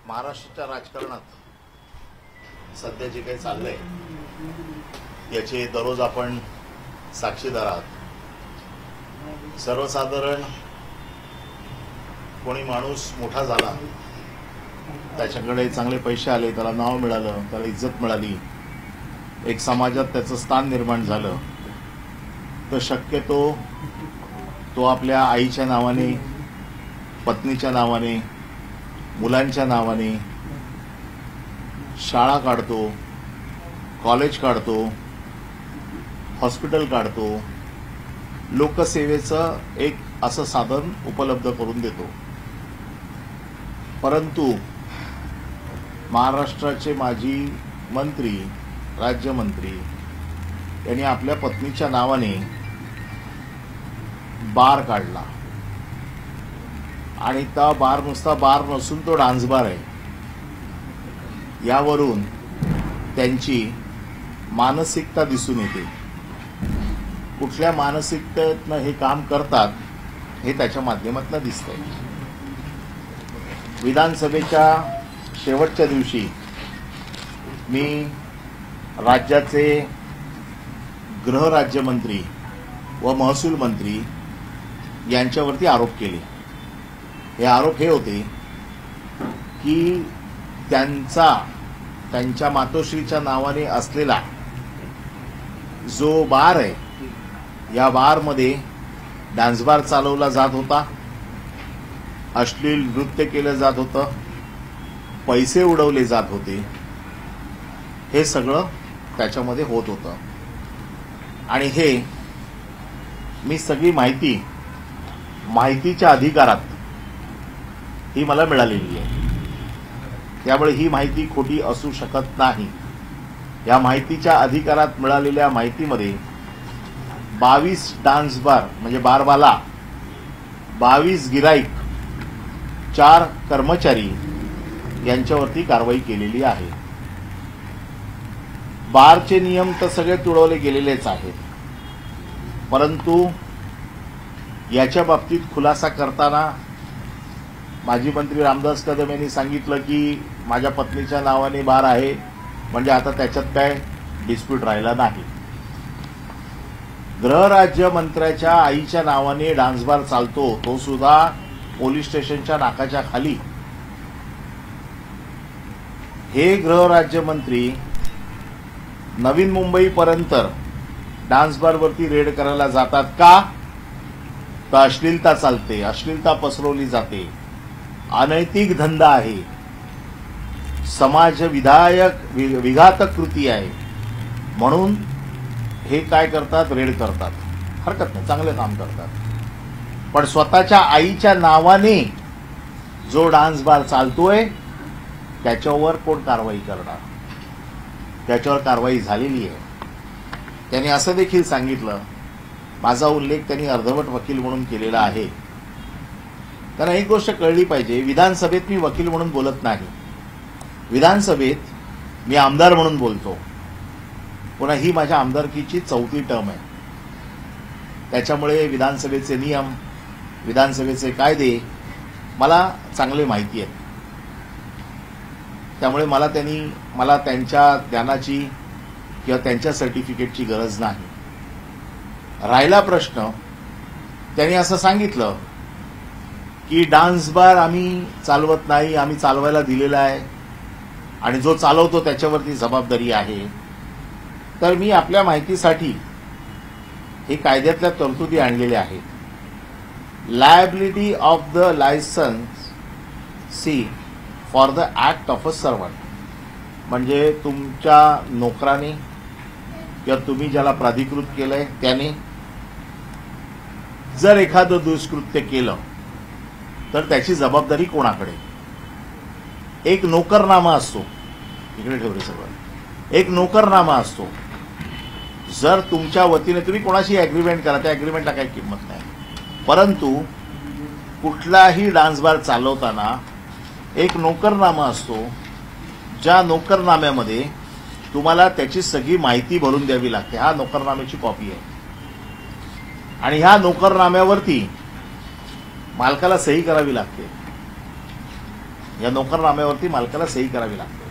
महाराष्ट्राच्या राजकारणात सध्या जे काही चाललंय याचे दररोज आपण साक्षीदार आहात। सर्वसाधारण कोणी माणूस मोठा झाला, त्याच्याकडे चांगले पैसे आले, त्याला नाव मिळालं, त्याला इज्जत मिळाली, एक समाजात त्याचं स्थान निर्माण झालं, तर शक्यतो तो आपल्या आईच्या नावाने, पत्नीच्या नावाने, मुलांच्या नावाने शाळा काढतो, कॉलेज काढतो, हॉस्पिटल काढतो, लोकसेवेचं एक असं साधन उपलब्ध करून देतो। परंतु महाराष्ट्राचे माजी मंत्री, राज्यमंत्री यांनी आपल्या पत्नीच्या नावाने बार काढला आणि त्या बार नुसता बार नसून तो डान्स बार आहे। यावरून त्यांची मानसिकता दिसून येते। कुठल्या मानसिकतेतनं हे काम करतात हे त्याच्या माध्यमातून दिसतंय। विधानसभेच्या शेवटच्या दिवशी मी राज्याचे गृहराज्यमंत्री व महसूल मंत्री यांच्यावरती आरोप केले। हे आरोप हे होते की त्यांच्या मातोश्रीच्या नावाने असलेला जो बार आहे, या बारमध्ये डान्स बार चालवला जात होता, अश्लील नृत्य केलं जात होतं, पैसे उडवले जात होते, हे सगळं त्याच्यामध्ये होत होतं। आणि हे मी सगळी माहितीच्या अधिकारात ही मला मिळालेली आहे। त्यामुळे ही माहिती खोटी असू शकत नाही। या माहितीच्या अधिकारात मिळालेल्या माहितीमध्ये 22 डान्स बार म्हणजे बारवाला, 22 गिराईक, 4 कर्मचारी यांच्यावरती कारवाई केलेली आहे। बारचे नियम तर सगळे तुडवले गेलेलेच आहेत, परंतु याच्या बाबतीत खुलासा करताना माजी मंत्री रामदास कदम यांनी सांगितलं की माझ्या पत्नीच्या नावाने बार आहे, म्हणजे आता त्याच्यात काय डिस्प्यूट राहिला नाही। गृहराज्यमंत्र्याच्या आईच्या नावाने डान्स बार चालतो, तो सुद्धा पोलीस स्टेशनच्या नाकाच्या खाली। हे गृहराज्यमंत्री नवीन मुंबईपर्यंत डान्स बारवरती रेड करायला जातात का? तर अश्लीलता चालते, अश्लीलता पसरवली जाते, अनैतिक धंदा आहे, समाज विघातक कृती आहे, म्हणून हे काय करतात, रेड करतात। हरकत नाही, चांगलं काम करतात। पण स्वतःच्या आईच्या नावाने जो डान्स बार चालतोय त्याच्यावर कोण कारवाई करणार? त्याच्यावर कारवाई झालेली आहे। त्यांनी असं देखील सांगितलं, माझा उल्लेख त्यांनी अर्धवट वकील म्हणून केलेला आहे। त्यांना एक गोष्ट कळली पाहिजे, विधानसभेत मी वकील म्हणून बोलत नाही, विधानसभेत मी आमदार म्हणून बोलतो। पुन्हा ही माझ्या आमदारकीची 4थी टर्म आहे। त्याच्यामुळे विधानसभेचे नियम, विधानसभेचे कायदे मला चांगले माहिती आहेत। त्यामुळे मला त्यांच्या ज्ञानाची किंवा त्यांच्या सर्टिफिकेटची गरज नाही। राहिला प्रश्न, त्यांनी असं सांगितलं की डान्स बार आम्ही चालवत नाही, आम्ही चालवायला दिलेला आहे आणि जो चालवतो त्याच्यावरती जबाबदारी आहे। तर मी आपल्या माहितीसाठी हे कायद्यातल्या तरतुदी आणलेल्या आहेत। Liability of the licensee for the act of a servant, म्हणजे तुमच्या नोकराने किंवा तुम्ही ज्याला प्राधिकृत केलंय त्याने जर एखादं दुष्कृत्य केलं तर त्याची जबाबदारी कोणाकडे? एक नोकरनामा असतो, इकडे ठेवले सगळं, एक नोकरनामा असतो। जर तुमच्या वतीने तुम्ही कोणाशी अग्रीमेंट करा, त्या अग्रीमेंटला काही किंमत नाही, परंतु कुठलाही डान्स बार चालवताना एक नोकरनामा असतो, ज्या नोकरनाम्यामध्ये तुम्हाला त्याची सगळी माहिती भरून द्यावी लागते। हा नोकरनाम्याची कॉपी आहे आणि ह्या नोकरनाम्यावरती मालकाला सही करावी लागते। या नोकरनाम्यावरती मालकाला सही करावी लागते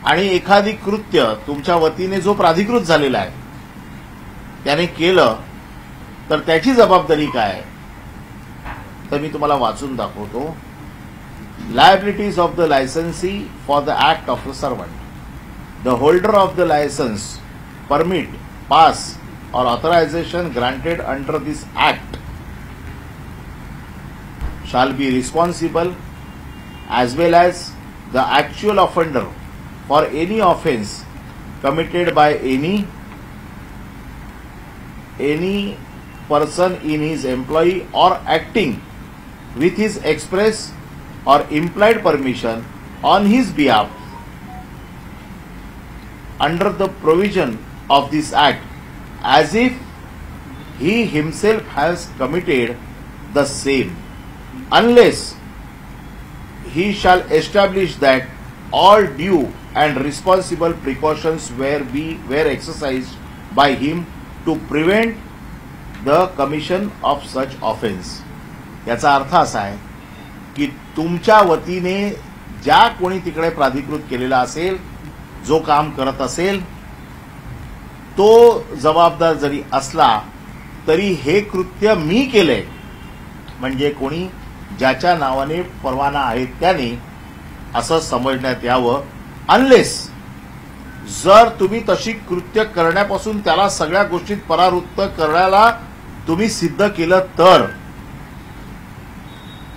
आणि एखादी कृत्य तुमच्या वतीने जो प्राधिकृत झालेला आहे त्याने केलं तर त्याची जबाबदारी काय आहे तर मी तुम्हाला वाचून दाखवतो. Liabilities of the licensee for the act of the servant. The holder of the license, permit, pass or authorization granted under this act shall be responsible as well as the actual offender for any offence committed by any person in his employ or acting with his express or implied permission on his behalf under the provision of this act as if he himself has committed the same, unless he shall establish that all due and responsible precautions were exercised by him to prevent the commission of such offense. याचा अर्थ असा आहे की तुमच्या वतीने ज्या कोणी तिकडे प्राधिकृत केलेला असेल, जो काम करत असेल तो जबाबदार जरी असला तरी हे कृत्य मी केले म्हणजे कोणी ज्याच्या नावाने परवाना आहे त्याने असं समजण्यात यावं. अनलेस जर तुम्ही तशी कृत्य करण्यापासून त्याला सगळ्या गोष्टीत परावृत्त करण्याला तुम्ही सिद्ध केलं तर,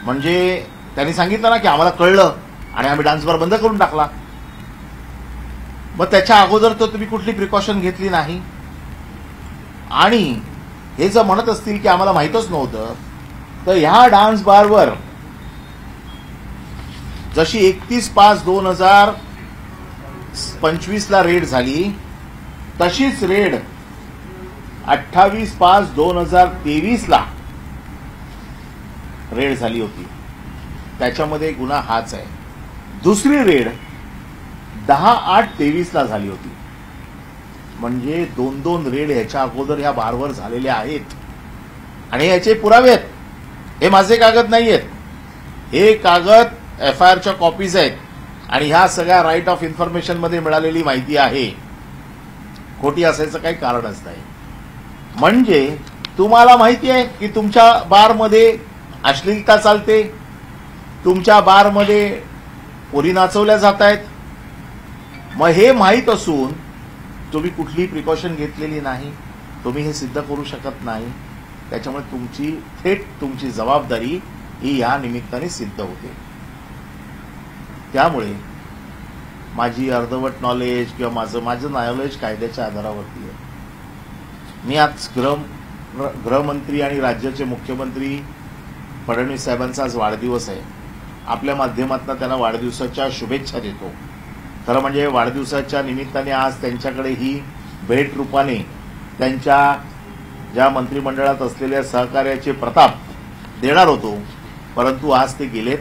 म्हणजे त्यांनी सांगितलं ना की आम्हाला कळलं आणि आम्ही डान्स बार बंद करून टाकला, मग त्याच्या अगोदर तर तुम्ही कुठली प्रिकॉशन घेतली नाही आणि हे जर म्हणत असतील की आम्हाला माहीतच नव्हतं तर ह्या डान्स बारवर जशी 31/5/2025 ला रेड झाली तशीच रेड 28/5/2023 ला रेड झाली होती. त्याच्यामध्ये गुन्हा हाच आहे. दुसरी रेड 10/8/23 ला झाली होती. म्हणजे 2 रेड ह्याच्या अगोदर ह्या बारवर झालेल्या आहेत आणि याचे पुरावे आहेत. हे माझे कागद नाही आहेत, हे कागद FIRच्या कॉपीज आहेत आणि ह्या सगळ्या राईट ऑफ इन्फॉर्मेशन मध्ये मिळालेली माहिती आहे. खोटी असायचं काही कारणच नाही. म्हणजे तुम्हाला माहिती आहे की तुमच्या बारमध्ये अश्लीलता चालते, तुमच्या बारमध्ये पोरी नाचवल्या जात आहेत. मग हे माहीत असून तुम्ही कुठलीही प्रिकॉशन घेतलेली नाही, तुम्ही हे सिद्ध करू शकत नाही. त्याच्यामुळे तुमची जबाबदारी ही या निमित्ताने सिद्ध होते. त्यामुळे माझी अर्धवट नॉलेज किंवा माझं नॉलेज कायद्याच्या आधारावरती आहे. मी आज गृहमंत्री आणि राज्याचे मुख्यमंत्री फडणवीस साहेबांचा आज वाढदिवस आहे. आपल्या माध्यमातून त्यांना वाढदिवसाच्या शुभेच्छा देतो. खरं म्हणजे वाढदिवसाच्या निमित्ताने आज त्यांच्याकडे ही भेट रूपाने त्यांच्या ज्या मंत्रिमंडळात असलेल्या सहकार्याचे प्रताप देणार होतो, परंतु आज ते गेलेत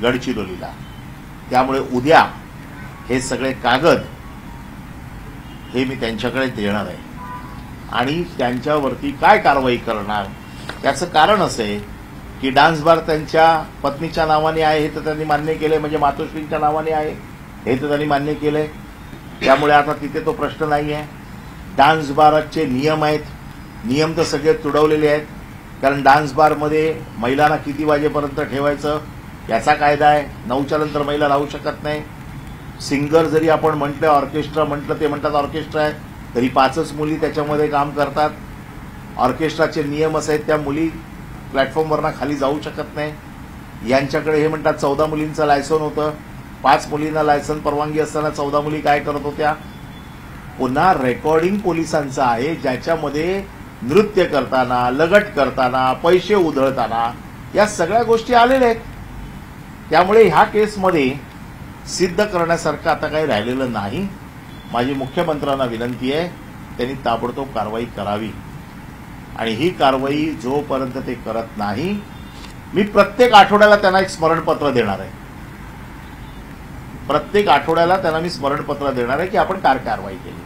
गडचिरोलीला. त्यामुळे उद्या हे सगळे कागद हे मी त्यांच्याकडे देणार आहे आणि त्यांच्यावरती काय कारवाई करणार त्याचं कारण असं आहे की डान्स बार त्यांच्या पत्नीच्या नावाने आहे हे तर त्यांनी मान्य केलंय, म्हणजे मातोश्रींच्या नावाने आहे हे तर त्यांनी मान्य केलंय. त्यामुळे आता तिथे तो प्रश्न नाही आहे. डान्स बारचे नियम आहेत, नियम तर सगळे तुडवलेले आहेत. कारण डान्स बारमध्ये महिलांना किती वाजेपर्यंत ठेवायचं याचा कायदा आहे. 9च्या नंतर महिला राहू शकत नाही. सिंगर जरी आपण म्हटलं, ऑर्केस्ट्रा म्हटलं, ते म्हणतात ऑर्केस्ट्रा आहे, तरी 5च मुली त्याच्यामध्ये काम करतात. ऑर्केस्ट्राचे नियम असे आहेत, त्या मुली प्लॅटफॉर्मवरनं खाली जाऊ शकत नाही. यांच्याकडे हे म्हणतात 14 मुलींचं लायसन होतं, 5 मुलींना लायसन परवानगी असताना 14 मुली काय करत होत्या. पुन्हा रेकॉर्डिंग पोलिसांचं आहे, ज्याच्यामध्ये नृत्य करताना, लगट करताना, पैसे उधळताना या सगळ्या गोष्टी आलेल्या आहेत. त्यामुळे ह्या केसमध्ये सिद्ध करण्यासारखं आता काही राहिलेलं नाही. माझी मुख्यमंत्र्यांना विनंती आहे, त्यांनी ताबडतोब कारवाई करावी आणि ही कारवाई जोपर्यंत ते करत नाही, मी प्रत्येक आठवड्याला त्यांना एक स्मरणपत्र देणार आहे. प्रत्येक आठवड्याला त्यांना मी स्मरणपत्र देणार आहे की आपण काय कारवाई केली.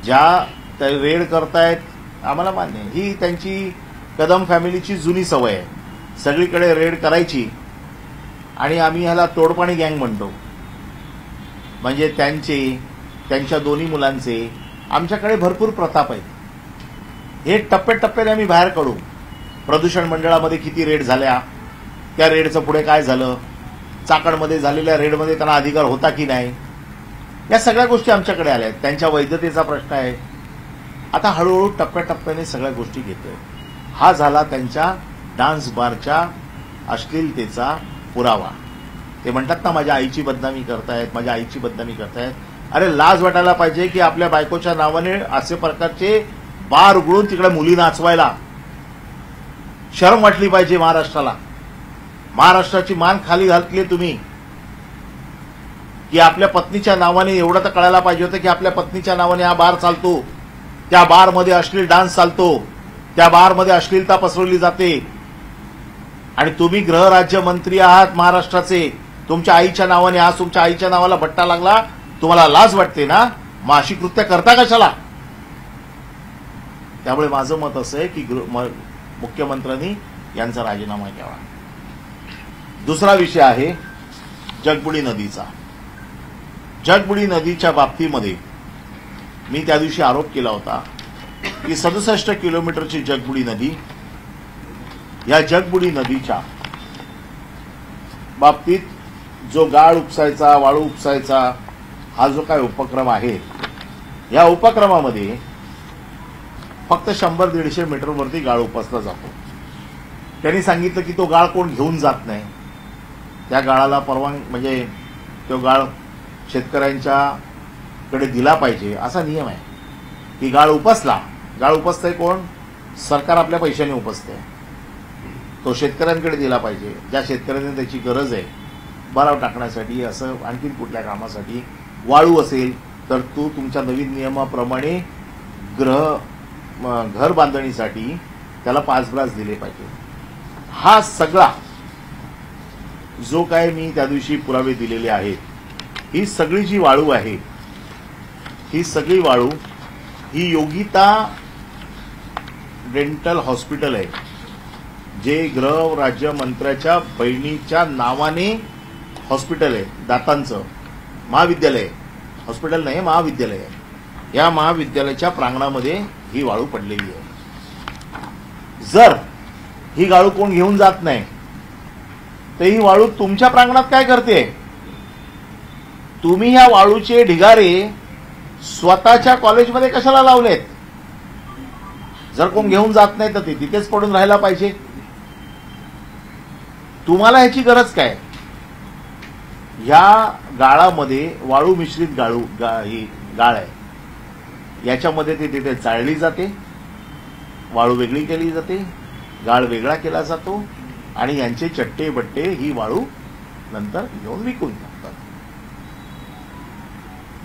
ज्या ते रेड करतायत आम्हाला मान्य आहे, ही त्यांची कदम फॅमिलीची जुनी सवय आहे. सगळीकडे रेड करायची आणि आम्ही ह्याला तोडपाणी गँग म्हणतो. म्हणजे त्यांच्या दोन्ही मुलांचे आमच्याकडे भरपूर प्रताप आहेत. हे टप्प्याटप्प्याने आम्ही बाहेर काढू. प्रदूषण मंडळामध्ये किती रेड झाल्या, त्या रेडचं पुढे काय झालं, चाकणमध्ये झालेल्या रेडमध्ये त्यांना अधिकार होता की नाही, या सगळ्या गोष्टी आमच्याकडे आल्या आहेत. त्यांच्या वैधतेचा प्रश्न आहे. आता हळूहळू टप्प्याटप्प्याने सगळ्या गोष्टी घेतोय. हा झाला त्यांच्या डान्स बारच्या अश्लीलतेचा पुरावा. ते म्हणतात ना, माझ्या आईची बदनामी करतायत, माझ्या आईची बदनामी करतायत. अरे लाज वाटायला पाहिजे की आपल्या बायकोच्या नावाने असे प्रकारचे बार उघडून तिकडे मुली नाचवायला. शरम वाटली पाहिजे महाराष्ट्राला. महाराष्ट्राची मान खाली घातली तुम्ही की आपल्या पत्नीच्या नावाने. एवढं तर कळायला पाहिजे होतं की आपल्या पत्नीच्या नावाने हा बार चालतो, त्या बारमध्ये अश्लील डान्स चालतो, त्या बारमध्ये अश्लीलता पसरवली जाते. आणि तुम्ही गृहराज्यमंत्री आहात महाराष्ट्राचे. तुमच्या आईच्या नावाने, आज तुमच्या आईच्या नावाला भट्टा लागला, तुम्हाला लाज वाटते ना? मग अशी कृत्य करता कशाला? त्यामुळे माझं मत असं आहे की मुख्यमंत्र्यांनी यांचा राजीनामा घ्यावा. दुसरा विषय आहे जगबुडी नदीचा. जगबुडी नदीच्या बाबतीमध्ये मी त्या दिवशी आरोप केला होता की 67 किलोमीटरची जगबुडी नदी, या जगबुडी नदीच्या बाबतीत जो गाळ उपसायचा, वाळू उपसायचा हा जो काय उपक्रम आहे, या उपक्रमामध्ये फक्त 100-150 मीटरवरती गाळ उपसला जातो. त्यांनी सांगितलं की तो गाळ कोण घेऊन जात नाही. त्या गाळाला परवानगी, म्हणजे तो गाळ शेतकऱ्यांच्याकडे दिला पाहिजे असा नियम आहे. की गाळ उपसला, गाळ उपसतंय कोण? सरकार आपल्या पैशाने उपसतंय. तो शेतकऱ्यांकडे दिला पाहिजे. ज्या शेतकऱ्यांना त्याची गरज आहे भराव टाकण्यासाठी, असं आणखी कुठल्या कामासाठी. वाळू असेल तर तो तुमच्या नवीन नियमाप्रमाणे घर बांधणीसाठी त्याला 5 ब्रास दिले पाहिजे. हा सगळा जो काय मी त्या दिवशी पुरावे दिलेले आहेत, ही सगळी जी वाळू आहे, ही सगळी वाळू ही योगिता डेंटल हॉस्पिटल आहे, जे गृह राज्यमंत्र्याच्या बहिणीच्या नावाने हॉस्पिटल आहे, दातांचं महाविद्यालय, हॉस्पिटल नाही महाविद्यालय आहे. या महाविद्यालयाच्या प्रांगणामध्ये ही वाळू पडलेली आहे. जर ही गाळू कोण घेऊन जात नाही तर ही वाळू तुमच्या प्रांगणात काय करते? तुम्ही ह्या वाळूचे ढिगारे स्वतःच्या कॉलेजमध्ये कशाला लावलेत? जर कोण घेऊन जात नाही तर ते तिथेच पडून राहायला पाहिजे. तुम्हाला ह्याची गरज काय? या गाळामध्ये वाळू मिश्रित गाळ आहे. याच्यामध्ये ते तिथे जाळली जाते, वाळू वेगळी केली जाते, गाळ वेगळा केला जातो आणि यांचे चट्टे बट्टे ही वाळू नंतर घेऊन विकून टाकतात.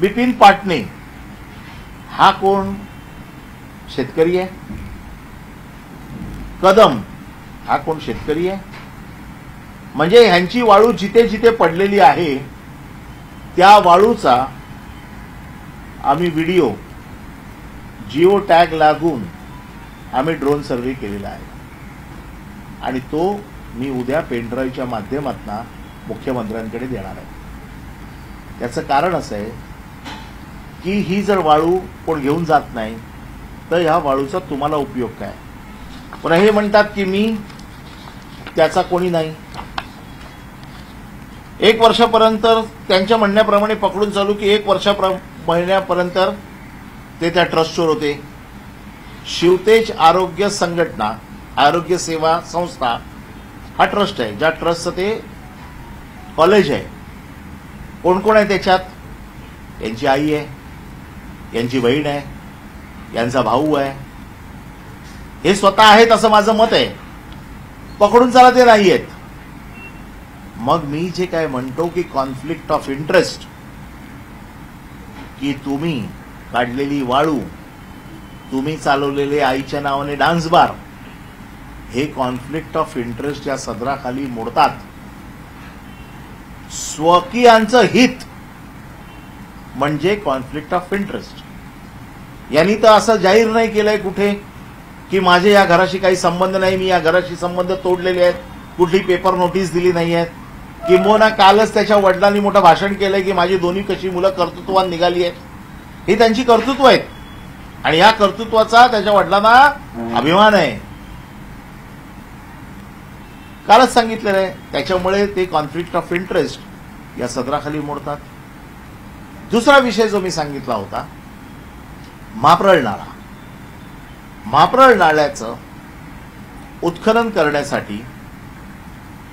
बिपिन पाटणे हा कोण? शेतकरी आहे. कदम हा कोण? शेतकरी आहे. म्हणजे ह्यांची वाळू जिथे जिथे पडलेली आहे त्या वाळूचा आम्ही व्हिडिओ जिओ टॅग लागून आम्ही ड्रोन सर्व्हे केलेला आहे आणि तो मी उद्या पेनड्राईव्हच्या माध्यमातून मुख्यमंत्र्यांकडे देणार आहे. त्याचं कारण असं आहे की ही जर वाळू कोण घेऊन जात नाही तर ह्या वाळूचा तुम्हाला उपयोग काय? पण हे म्हणतात की मी त्याचा कोणी नाही. 1 वर्षापर्यंत त्यांच्या म्हणण्याप्रमाणे पकडून चालू की 1 महिन्यापर्यंत ते त्या ट्रस्टवर होते. शिवतेज आरोग्य संघटना, आरोग्य सेवा संस्था हा ट्रस्ट आहे, ज्या ट्रस्टचं ते कॉलेज आहे. कोण कोण आहे त्याच्यात? यांची आई आहे, यांची बहीण आहे, यांचा भाऊ आहे. हे स्वतः आहेत असं माझं मत आहे. पकडून चला ते नाही आहेत. मग मी जे काय म्हणतो की कॉन्फ्लिक्ट ऑफ इंटरेस्ट, की तुम्ही काढलेली वाळू, तुम्ही चालवलेले आईच्या नावाने डान्स बार, हे कॉन्फ्लिक्ट ऑफ इंटरेस्ट या सदराखाली मोडतात. स्वकीयांचं हित म्हणजे कॉन्फ्लिक्ट ऑफ इंटरेस्ट. यांनी तर असं जाहीर नाही केलंय कुठे की माझे या घराशी काही संबंध नाही, मी या घराशी संबंध तोडलेले आहेत. कुठली पेपर नोटीस दिली नाहीये. किंबहुना कालच त्याच्या वडिलांनी मोठं भाषण केलंय की माझी दोन्ही कशी मुलं कर्तृत्वान निघाली आहेत. ही त्यांची कर्तृत्व आहेत आणि या कर्तृत्वाचा त्याच्या वडिलांना अभिमान आहे. कालच सांगितलेलं आहे. त्याच्यामुळे ते कॉन्फ्लिक्ट ऑफ इंटरेस्ट या सदराखाली मोडतात. दुसरा विषय जो मी सांगितला होता, म्हाप्रळ नाळा. म्हाप्रळ नाळ्याचं उत्खनन करण्यासाठी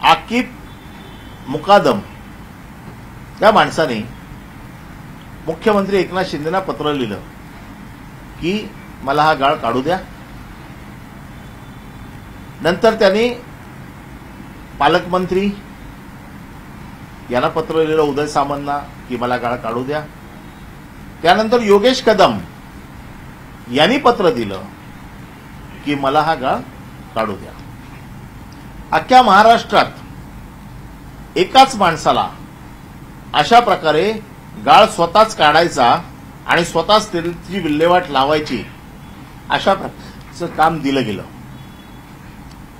आकिब मुकादम या माणसाने मुख्यमंत्री एकनाथ शिंदेना पत्र लिहिलं की मला हा गाळ काढू द्या. नंतर त्यांनी पालकमंत्री यांना पत्र लिहिलं, उदय सामंतना, की मला गाळ काढू द्या. त्यानंतर योगेश कदम यांनी पत्र दिलं की मला हा गाळ काढू द्या. अख्ख्या महाराष्ट्रात एकाच माणसाला अशा प्रकारे गाळ स्वतःच काढायचा आणि स्वतःच त्याची विल्हेवाट लावायची अशा प्रकारचं काम दिलं गेलं.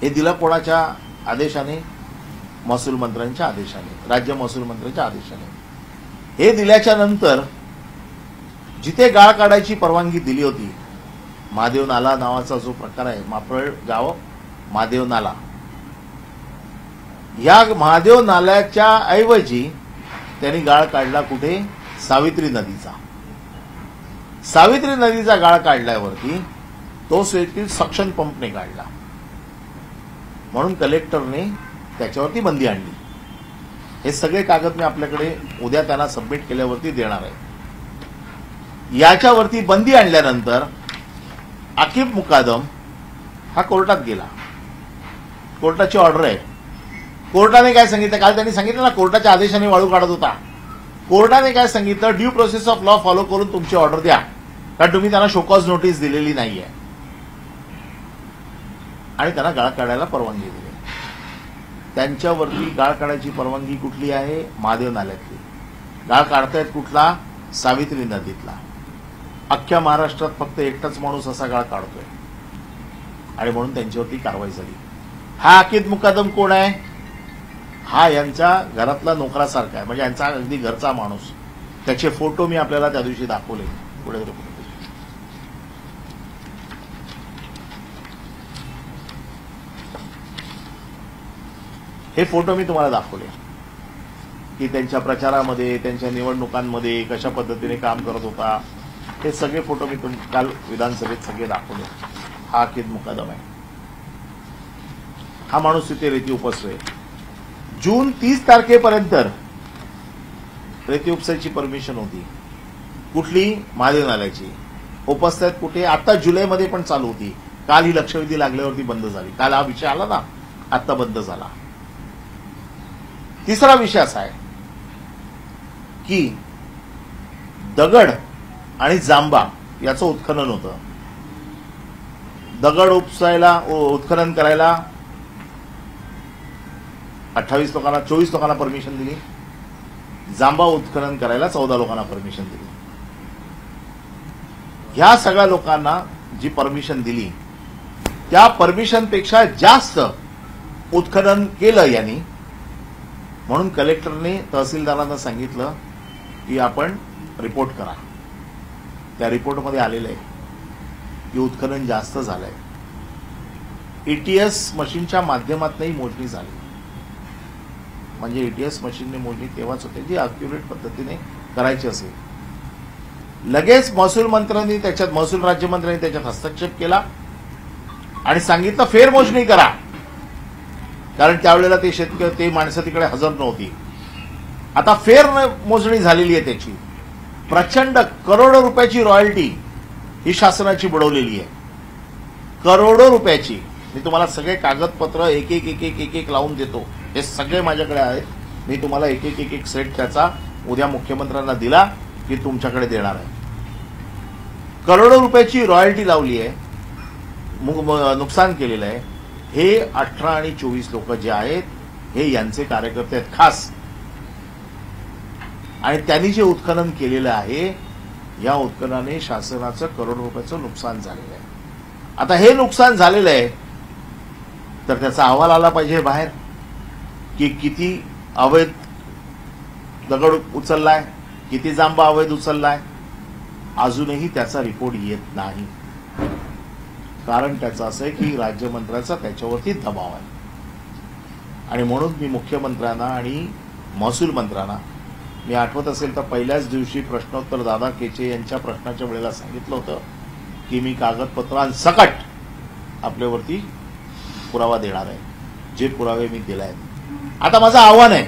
हे दिलं कोणाच्या आदेशाने? महसूल मंत्र्यांच्या आदेशाने, राज्य महसूल मंत्र्यांच्या आदेशाने. हे दिल्याच्या नंतर जिथे गाळ काढायची परवानगी दिली होती, महादेव नाला नावाचा जो प्रकार आहे, म्हाप्रळ गाव महादेव नाला, या महादेव नाल्याच्या ऐवजी त्यांनी गाळ काढला कुठे? सावित्री नदीचा. सावित्री नदीचा गाळ काढल्यावरती तो सक्शन पंपने काढला म्हणून कलेक्टरने त्याच्यावरती बंदी आणली. हे सगळे कागद मी आपल्याकडे उद्या त्यांना सबमिट केल्यावरती देणार आहे. याच्यावरती बंदी आणल्यानंतर आकिब मुकादम हा कोर्टात गेला. कोर्टाची ऑर्डर आहे. कोर्टाने काय सांगितलं? काल त्यांनी सांगितलं ना, कोर्टाच्या आदेशाने वाळू काढत होता. कोर्टाने काय सांगितलं? Due process of law follow करून तुमची ऑर्डर द्या, कारण तुम्ही त्यांना शोकॉज नोटीस दिलेली नाहीये. आणि त्यांना गाळ काढायला परवानगी दिली. त्यांच्यावरती गाळ काढायची परवानगी कुठली आहे? महादेव नाल्यातली. गाळ काढतायत कुठला? सावित्री नदीतला. अख्ख्या महाराष्ट्रात फक्त एकटाच माणूस असा गाळ काढतोय आणि म्हणून त्यांच्यावरती कारवाई झाली. हा आकिब मुकादम कोण आहे? हा यांच्या घरातला नोकरासारखा आहे, म्हणजे यांचा अगदी घरचा माणूस. त्याचे फोटो मी आपल्याला त्या दिवशी दाखवले. पुढे हे फोटो मी तुम्हाला दाखवले की त्यांच्या प्रचारामध्ये, त्यांच्या निवडणुकांमध्ये कशा पद्धतीने काम करत होता. हे सगळे फोटो मी काल विधानसभेत सगळे दाखवले. हा आकिब मुकादम आहे. हा माणूस तिथे रेती उपसतोय. जून 30 तारखेपर्यंत रेती उपसायची परमिशन होती. कुठली? महादेव नाल्याची. उपसतायत कुठे? आता जुलैमध्ये पण चालू होती. काल ही लक्षवेधी लागल्यावरती बंद झाली. काल हा विषय आला ना, आता बंद झाला. तिसरा विषय असा आहे की दगड आणि जांबा याचं उत्खनन होतं. दगड उपसायला, उत्खनन करायला 28 लोकांना, 24 लोकांना परमिशन दिली. जांबा उत्खनन करायला 14 लोकांना परमिशन दिली. ह्या सगळ्या लोकांना जी परमिशन दिली त्या परमिशनपेक्षा जास्त उत्खनन केलं यांनी. म्हणून कलेक्टरने तहसीलदारांना सांगितलं की आपण रिपोर्ट करा. त्या रिपोर्टमध्ये आलेलं आहे की उत्खनन जास्त झालंय. एटीएस मशीनच्या माध्यमातूनही मोजणी झाली. म्हणजे एटीएस मशीनने मोजणी तेव्हाच होते जी अॅक्युरेट पद्धतीने करायची असेल. लगेच महसूल राज्यमंत्र्यांनी त्याच्यात हस्तक्षेप केला आणि सांगितलं फेरमोजणी करा, कारण त्यावेळेला ते माणसं तिकडे हजर नव्हती. आता फेर मोजणी झालेली आहे. त्याची प्रचंड करोडो रुपयाची रॉयल्टी ही शासनाची बुडवलेली आहे. करोडो रुपयाची. मी तुम्हाला सगळे कागदपत्र एक एक लावून देतो. हे सगळे माझ्याकडे आहेत. मी तुम्हाला एक सेट त्याचा उद्या मुख्यमंत्र्यांना दिला की तुमच्याकडे देणार आहे. करोडो रुपयाची रॉयल्टी लावली आहे, नुकसान केलेलं आहे. हे 18 आणि 24 लोक जे आहेत हे यांचे कार्यकर्ते आहेत खास. आणि त्यांनी जे उत्खनन केलेलं आहे या उत्खननाने शासनाचं करोडो रुपयाचं नुकसान झालेलं आहे. आता हे नुकसान झालेलं आहे तर त्याचा अहवाल आला पाहिजे बाहेर. की किती अवैध दगड उचललाय, किती जांबा अवैध उचललाय, अजूनही त्याचा रिपोर्ट येत नाही. कारण त्याचं असं आहे की राज्यमंत्र्याचा त्याच्यावरती दबाव आहे. आणि म्हणून मी मुख्यमंत्र्यांना आणि महसूल मंत्र्यांना, मी आठवत असेल तर पहिल्याच दिवशी प्रश्नोत्तर दादा केचे यांच्या प्रश्नाच्या वेळेला सांगितलं होतं की मी कागदपत्रांसकट आपल्यावरती पुरावा देणार आहे, जे पुरावे मी दिले आहेत. आता माझं आव्हान आहे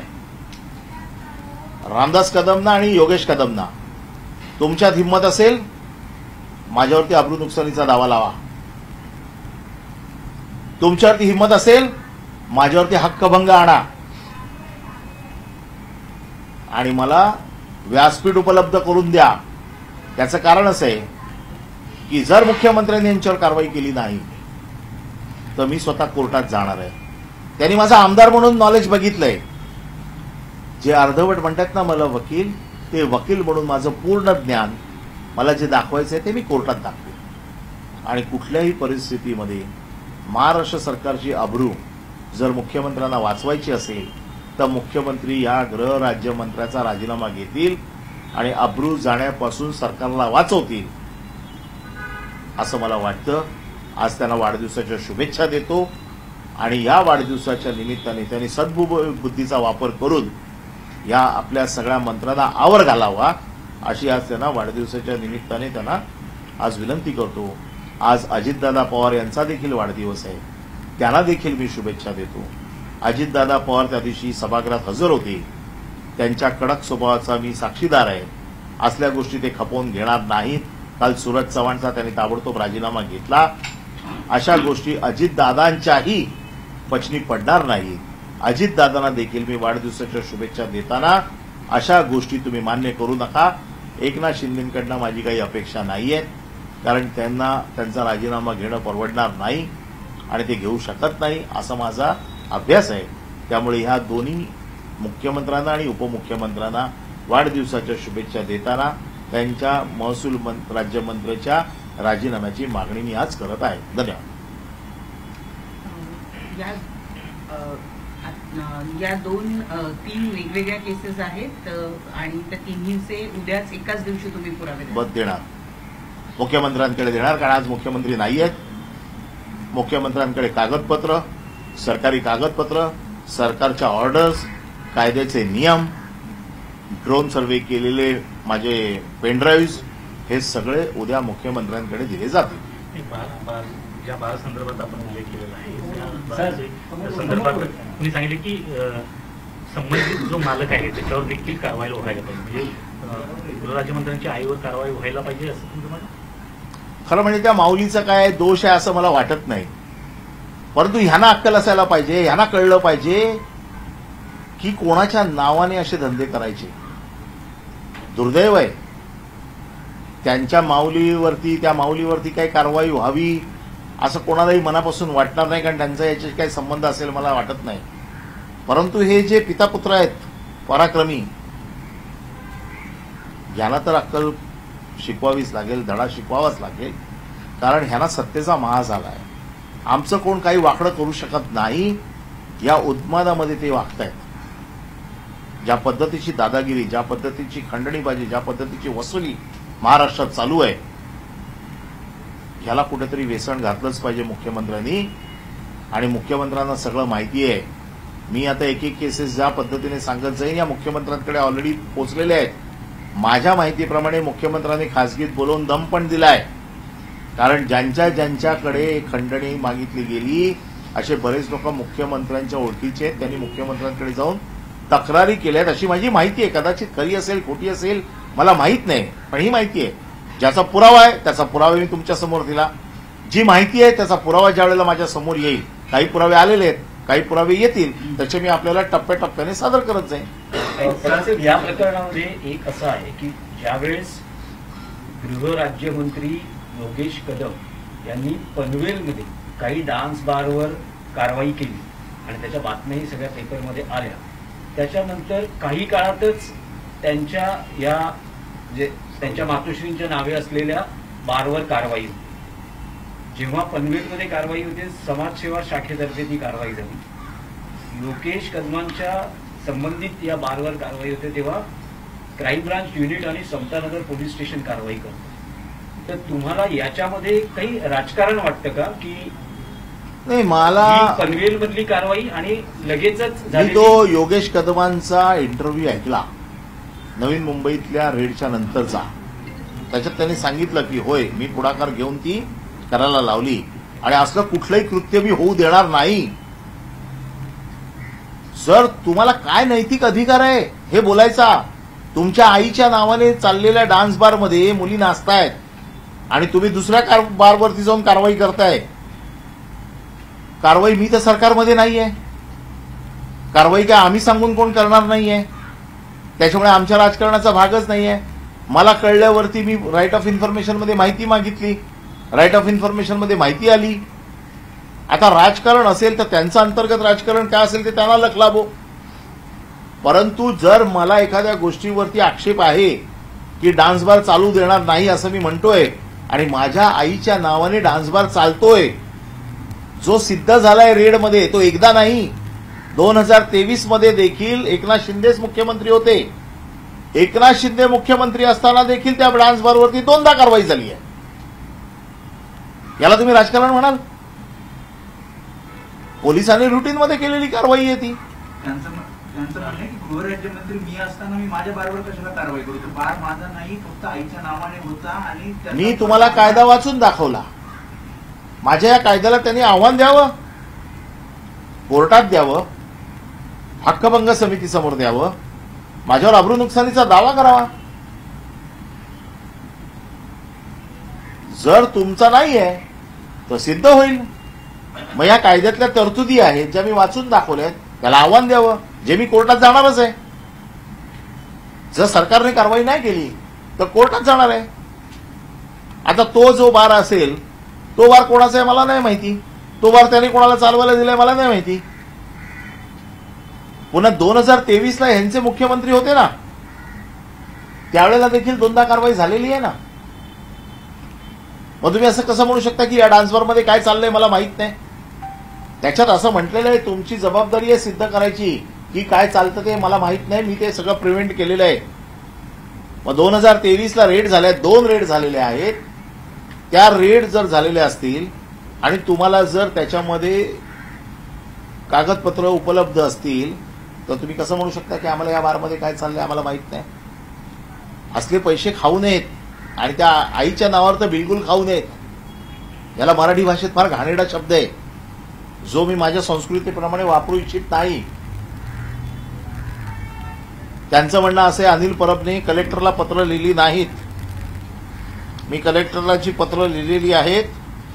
रामदास कदमना आणि योगेश कदमना, तुमच्यात हिंमत असेल माझ्यावरती अब्रू नुकसानीचा दावा लावा. तुमच्यावरती हिंमत असेल माझ्यावरती हक्कभंग आणा आणि मला व्यासपीठ उपलब्ध करून द्या. त्याचं कारण असं आहे की जर मुख्यमंत्र्यांनी यांच्यावर कारवाई केली नाही तर मी स्वतः कोर्टात जाणार आहे. त्यांनी माझा आमदार म्हणून नॉलेज बघितलंय. जे अर्धवट म्हणतात ना मला वकील, ते वकील म्हणून माझं पूर्ण ज्ञान मला जे दाखवायचं आहे ते मी कोर्टात दाखवेन. आणि कुठल्याही परिस्थितीमध्ये महाराष्ट्र सरकारची अब्रू जर मुख्यमंत्र्यांना वाचवायची असेल तर मुख्यमंत्री या गृह राज्यमंत्र्याचा राजीनामा घेतील आणि अब्रू जाण्यापासून सरकारला वाचवतील असं मला वाटतं. आज त्यांना वाढदिवसाच्या शुभेच्छा देतो आणि या वाढदिवसाच्या निमित्ताने त्यांनी सद्बुद्धीचा वापर करून या आपल्या सगळ्या मंत्र्यांना आवर घालावा अशी आज त्यांना वाढदिवसाच्या निमित्ताने त्यांना आज विनंती करतो. आज अजितदादा पवार यांचा देखील वाढदिवस आहे, त्यांना देखील मी शुभेच्छा देतो. अजितदादा पवार त्या दिवशी सभागृहात हजर होते. त्यांच्या कडक स्वभावाचा मी साक्षीदार आहे. असल्या गोष्टी ते खपवून घेणार नाहीत. काल सूरज चव्हाणचा त्यांनी ताबडतोब राजीनामा घेतला. अशा गोष्टी अजितदादांच्याही पचनी पडणार नाहीत. अजितदादांना देखील मी वाढदिवसाच्या शुभेच्छा देताना अशा गोष्टी तुम्ही मान्य करू नका. एकनाथ शिंदेंकडनं माझी काही अपेक्षा नाहीये, कारण त्यांना त्यांचा राजीनामा घेणं परवडणार नाही आणि ते घेऊ शकत नाही असा माझा अभ्यास आहे. त्यामुळे ह्या दोन्ही मुख्यमंत्र्यांना आणि उपमुख्यमंत्र्यांना वाढदिवसाच्या शुभेच्छा देताना त्यांच्या महसूल राज्यमंत्र्याच्या राजीनाम्याची मागणी मी आज करत आहे. धन्यवाद. या तीन वेगवेगळ्या केसेस आहेत आणि त्या तिन्हीचे उद्याच एकाच दिवशी तुम्ही पुरावे देणार, मुख्यमंत्र्यांकडे देणार. कारण आज मुख्यमंत्री नाही आहेत. मुख्यमंत्र्यांकडे कागदपत्र, सरकारी कागदपत्र, सरकारच्या ऑर्डर्स, कायद्याचे नियम, ड्रोन सर्व्हे केलेले माझे पेनड्राईव्ह, हे सगळे उद्या मुख्यमंत्र्यांकडे दिले जातील. ज्या बाळ संदर्भात आपण उल्लेख केलेला आहे त्या संदर्भात तुम्ही सांगितले की संबंधित जो मालक आहे त्याच्यावर देखील कारवाई व्हायला पाहिजे, म्हणजे गृहराज्यमंत्र्यांची आईवर कारवाई व्हायला पाहिजे असं तुमचं म्हणणं? खरं म्हणजे त्या माऊलीचा काय दोष आहे असं मला वाटत नाही, परंतु ह्यांना अक्कल असायला पाहिजे, ह्यांना कळलं पाहिजे की कोणाच्या नावाने असे धंदे करायचे. दुर्दैव आहे त्यांच्या माऊलीवरती, त्या माऊलीवरती काही कारवाई व्हावी असं कोणालाही मनापासून वाटणार नाही, कारण त्यांचा याच्याशी काही संबंध असेल मला वाटत नाही. परंतु हे जे पितापुत्र आहेत पराक्रमी, यांना तर अक्कल शिकवावीच लागेल, धडा शिकवावाच लागेल, कारण ह्यांना सत्तेचा माहा झाला आहे. आमचं कोण काही वाकडं करू शकत नाही या उन्मादामध्ये ते वागतायत. ज्या पद्धतीची दादागिरी, ज्या पद्धतीची खंडणीबाजी, ज्या पद्धतीची वसुली महाराष्ट्रात चालू आहे, ह्याला कुठेतरी वेसण घातलंच पाहिजे मुख्यमंत्र्यांनी. आणि मुख्यमंत्र्यांना सगळं माहिती आहे. मी आता एक एक केसेस ज्या पद्धतीने सांगत जाईन या मुख्यमंत्र्यांकडे ऑलरेडी पोहोचलेले आहेत. माझ्या माहितीप्रमाणे मुख्यमंत्र्यांनी खासगीत बोलवून दम पण दिलाय, कारण ज्यांच्याकडे खंडणी मागितली गेली असे बरेच लोक मुख्यमंत्र्यांच्या ओळखीचे आहेत. त्यांनी मुख्यमंत्र्यांकडे जाऊन तक्रारी केल्यात अशी माझी माहिती आहे. कदाचित खरी असेल खोटी असेल मला माहित नाही, पण ही माहिती आहे. ज्याचा पुरावा आहे त्याचा पुरावा मी तुमच्या समोर दिला. जी माहिती आहे त्याचा पुरावा ज्या वेळेला माझ्या समोर येईल, काही पुरावे आलेले आहेत, काही पुरावे येतील, त्याचे मी आपल्याला टप्प्याटप्प्याने सादर करत जाईन. या प्रकरणामध्ये एक असं आहे की ज्यावेळेस गृहराज्यमंत्री योगेश कदम यांनी पनवेलमध्ये काही डान्स बारवर कारवाई केली आणि त्याच्या बातम्याही सगळ्या पेपरमध्ये आल्या, त्याच्यानंतर काही काळातच त्यांच्या मातोश्रींच्या नावे असलेल्या बारवर कारवाई होती. जेव्हा पनवेलमध्ये कारवाई होते समाजसेवा शाखेतर्फे ती कारवाई झाली. योगेश कदमांच्या संबंधित या बारवर कारवाई होते तेव्हा क्राईम ब्रांच युनिट आणि समतानगर पोलीस स्टेशन कारवाई करतं. तर तुम्हाला याच्यामध्ये काही राजकारण वाटतं का की नाही? मला पनवेल मधली कारवाई आणि लगेचच मी तो योगेश कदमांचा इंटरव्ह्यू ऐकला नवीन मुंबईतल्या रेडच्या नंतरचा. त्याच्यात त्यांनी सांगितलं की होय मी पुढाकार घेऊन ती करायला लावली आणि असलं कुठलंही कृत्य मी होऊ देणार नाही. सर तुम्हाला काय नैतिक अधिकार आहे हे बोलायचा? तुमच्या आईच्या नावाने चाललेल्या डान्स बारमध्ये मुली नाचतायत आणि तुम्ही दुसऱ्या बारवरती जाऊन कारवाई करताय. कारवाई मी तर सरकारमध्ये नाहीये. कारवाई काय आम्ही सांगून कोण करणार नाहीये. त्याच्यामुळे आमच्या राजकारणाचा भागच नाहीये. मला कळल्यावरती मी राईट ऑफ इन्फॉर्मेशन मध्ये माहिती मागितली. राईट ऑफ इन्फॉर्मेशन मध्ये माहिती आली. आता राजकारण असेल तर त्यांचं अंतर्गत राजकारण काय असेल ते त्यांना लख लाभो. परंतु जर मला एखाद्या गोष्टीवरती आक्षेप आहे की डान्स बार चालू देणार नाही असं मी म्हणतोय आणि माझ्या आईच्या नावाने डान्स बार चालतोय, जो सिद्ध झालाय रेडमध्ये, तो एकदा नाही 2023 मध्ये देखील एकनाथ शिंदेच मुख्यमंत्री होते. एकनाथ शिंदे मुख्यमंत्री असताना देखील त्या डान्स बारवरती 2दा कारवाई झाली आहे. याला तुम्ही राजकारण म्हणाल? पोलिसांनी रुटीनमध्ये केलेली कारवाई आहे ती. त्यांचं म्हणणं आहे की गृहराज्यमंत्री मी असताना मी माझ्या बारवर कशाला कारवाई करू? बार माझा नाही, फक्त आईच्या नावाने होता. आणि मी तुम्हाला कायदा वाचून दाखवला. माझ्या या कायद्याला त्यांनी आव्हान द्यावं, कोर्टात द्यावं, हक्कभंग समितीसमोर द्यावं, माझ्यावर अब्रू नुकसानीचा दावा करावा. जर तुमचा नाहीये तर सिद्ध होईल. मग या कायद्यातल्या तरतुदी आहेत ज्या मी वाचून दाखवल्यात, त्याला आव्हान द्यावं, जे मी कोर्टात जाणारच आहे. जर सरकारने कारवाई नाही केली तर कोर्टात जाणार आहे. आता तो जो बार असेल तो बार कोणाचा आहे मला नाही माहिती. तो बार त्याने कोणाला चालवायला दिलाय मला नाही माहिती. पुन्हा 2023ला ह्यांचे मुख्यमंत्री होते ना, त्यावेळेला देखील 2दा कारवाई झालेली आहे ना. मग तुम्ही असं कसं म्हणू शकता की या डान्स बारमध्ये काय चाललंय मला माहित नाही? त्याच्यात असं म्हटलेलं आहे तुमची जबाबदारी आहे सिद्ध करायची की काय चालतं ते मला माहित नाही, मी ते सगळं प्रिव्हेंट केलेलं आहे. मग 2023ला रेड झाल्या, 2 रेड झालेल्या आहेत. त्या रेड जर झालेल्या असतील आणि तुम्हाला जर त्याच्यामध्ये कागदपत्र उपलब्ध असतील तर तुम्ही कसं म्हणू शकता की आम्हाला या बारमध्ये काय चाललंय आम्हाला माहित नाही? असले पैसे खाऊ नयेत आणि त्या आईच्या नावावर तर बिलकुल खाऊ नयेत. याला मराठी भाषेत फार घाणेरडा शब्द आहे जो मी माझ्या संस्कृतीप्रमाणे वापरू इच्छित नाही. त्यांचं म्हणणं असं आहे अनिल परबने कलेक्टरला पत्र लिहिली नाहीत. मी कलेक्टरला जी पत्र लिहिलेली आहेत